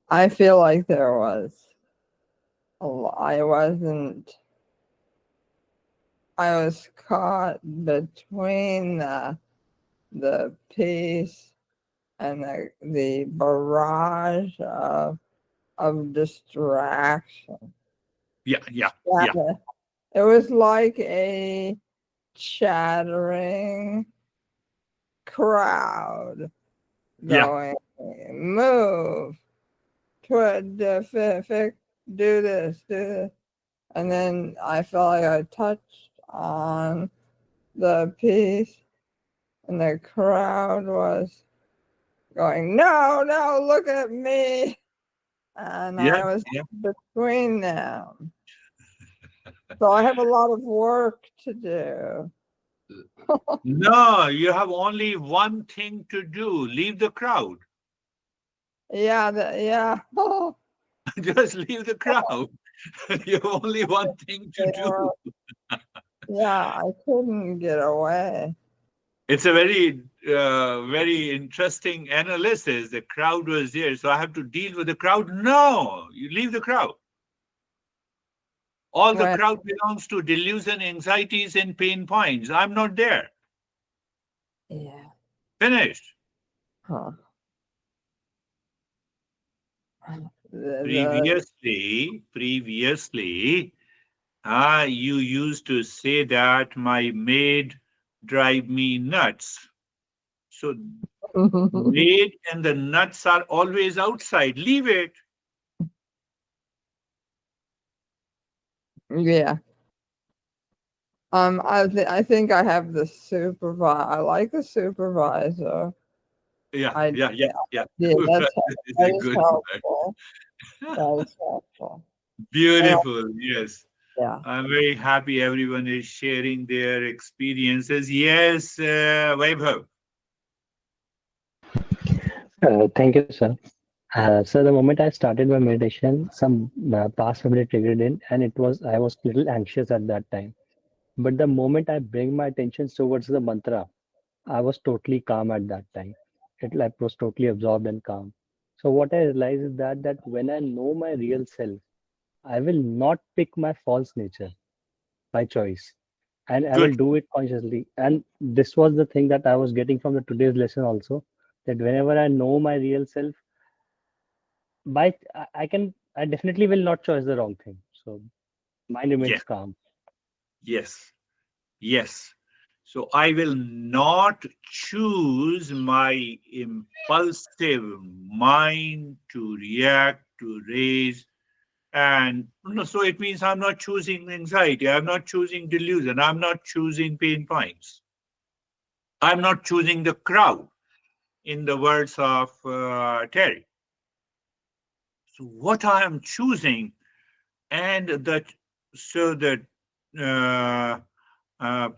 I feel like there was I was caught between the peace and the barrage of distraction. Yeah. It was like a chattering crowd going, move, do this. And then I felt like I touched on the piece, and the crowd was going, no, look at me. And I was between them. So I have a lot of work to do. No, you have only one thing to do. Leave the crowd. Yeah. Just leave the crowd. You have only one thing to do. Yeah, I couldn't get away. It's a very interesting analysis. The crowd was there, so I have to deal with the crowd. No, you leave the crowd. All the crowd belongs to delusion, anxieties, and pain points. I'm not there. Yeah. Finished. Huh. Previously, you used to say that my maid drive me nuts. So maid and the nuts are always outside. Leave it. Yeah. I think I have the supervisor. I like the supervisor. Yeah. Yeah, that is Good. helpful. That is helpful. Beautiful. Yes. Yeah. I'm very happy everyone is sharing their experiences. Yes, Vaibhav. Thank you, sir. So the moment I started my meditation, some past memory triggered in, and I was a little anxious at that time. But the moment I bring my attention towards the mantra, I was totally calm at that time. I was totally absorbed and calm. So what I realized is that when I know my real self, I will not pick my false nature by choice, and I will Good. do it consciously. And this was the thing that I was getting from the today's lesson also, that whenever I know my real self, I definitely will not choose the wrong thing. So mind Yeah. remains calm. Yes. So I will not choose my impulsive mind to react, to raise. And so it means I'm not choosing anxiety. I'm not choosing delusion. I'm not choosing pain points. I'm not choosing the crowd, in the words of Terry. So what I am choosing, and that uh, uh,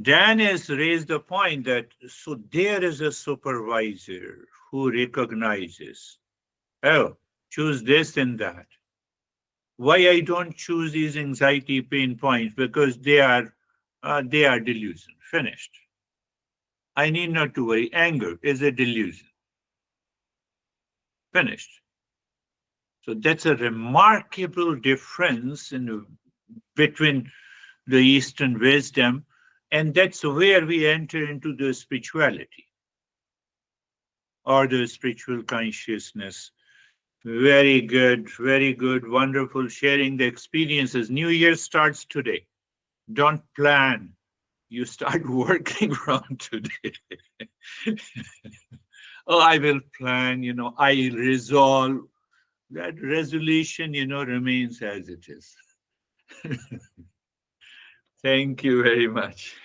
Dan has raised the point that so there is a supervisor who recognizes Oh, choose this and that. Why I don't choose these anxiety pain points? Because they are delusion. Finished. I need not to worry. Anger is a delusion. Finished. So that's a remarkable difference between the Eastern wisdom, and that's where we enter into the spirituality or the spiritual consciousness. Very good, wonderful sharing the experiences. New Year starts today. Don't plan. You start working from today. Oh, I will plan, I resolve. That resolution, remains as it is. Thank you very much.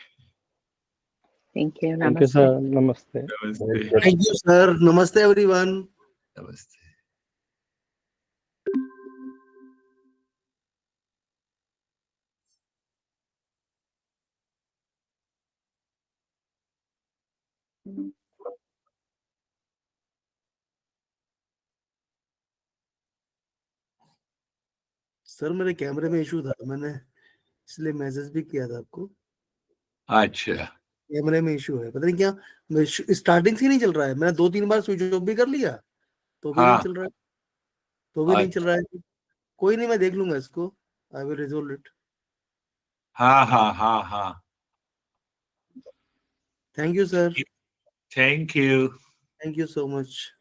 Thank you. Thank you, Namaste. sir. Namaste. Namaste. Thank you, sir. Namaste, everyone. Namaste. Sir मेरे कैमरे में issue था, मैंने इसलिए message भी किया था आपको। अच्छा, कैमरे में इशू है, पता नहीं क्या, स्टार्टिंग से ही नहीं चल रहा है। मैंने 2-3 बार स्विच ऑफ भी कर लिया, तो भी नहीं हाँ, चल रहा है, तो भी नहीं चल अच्छा, रहा है। कोई नहीं, मैं देख लूंगा इसको। I will resolve it. हाँ। Thank you sir, Thank you. Thank you so much.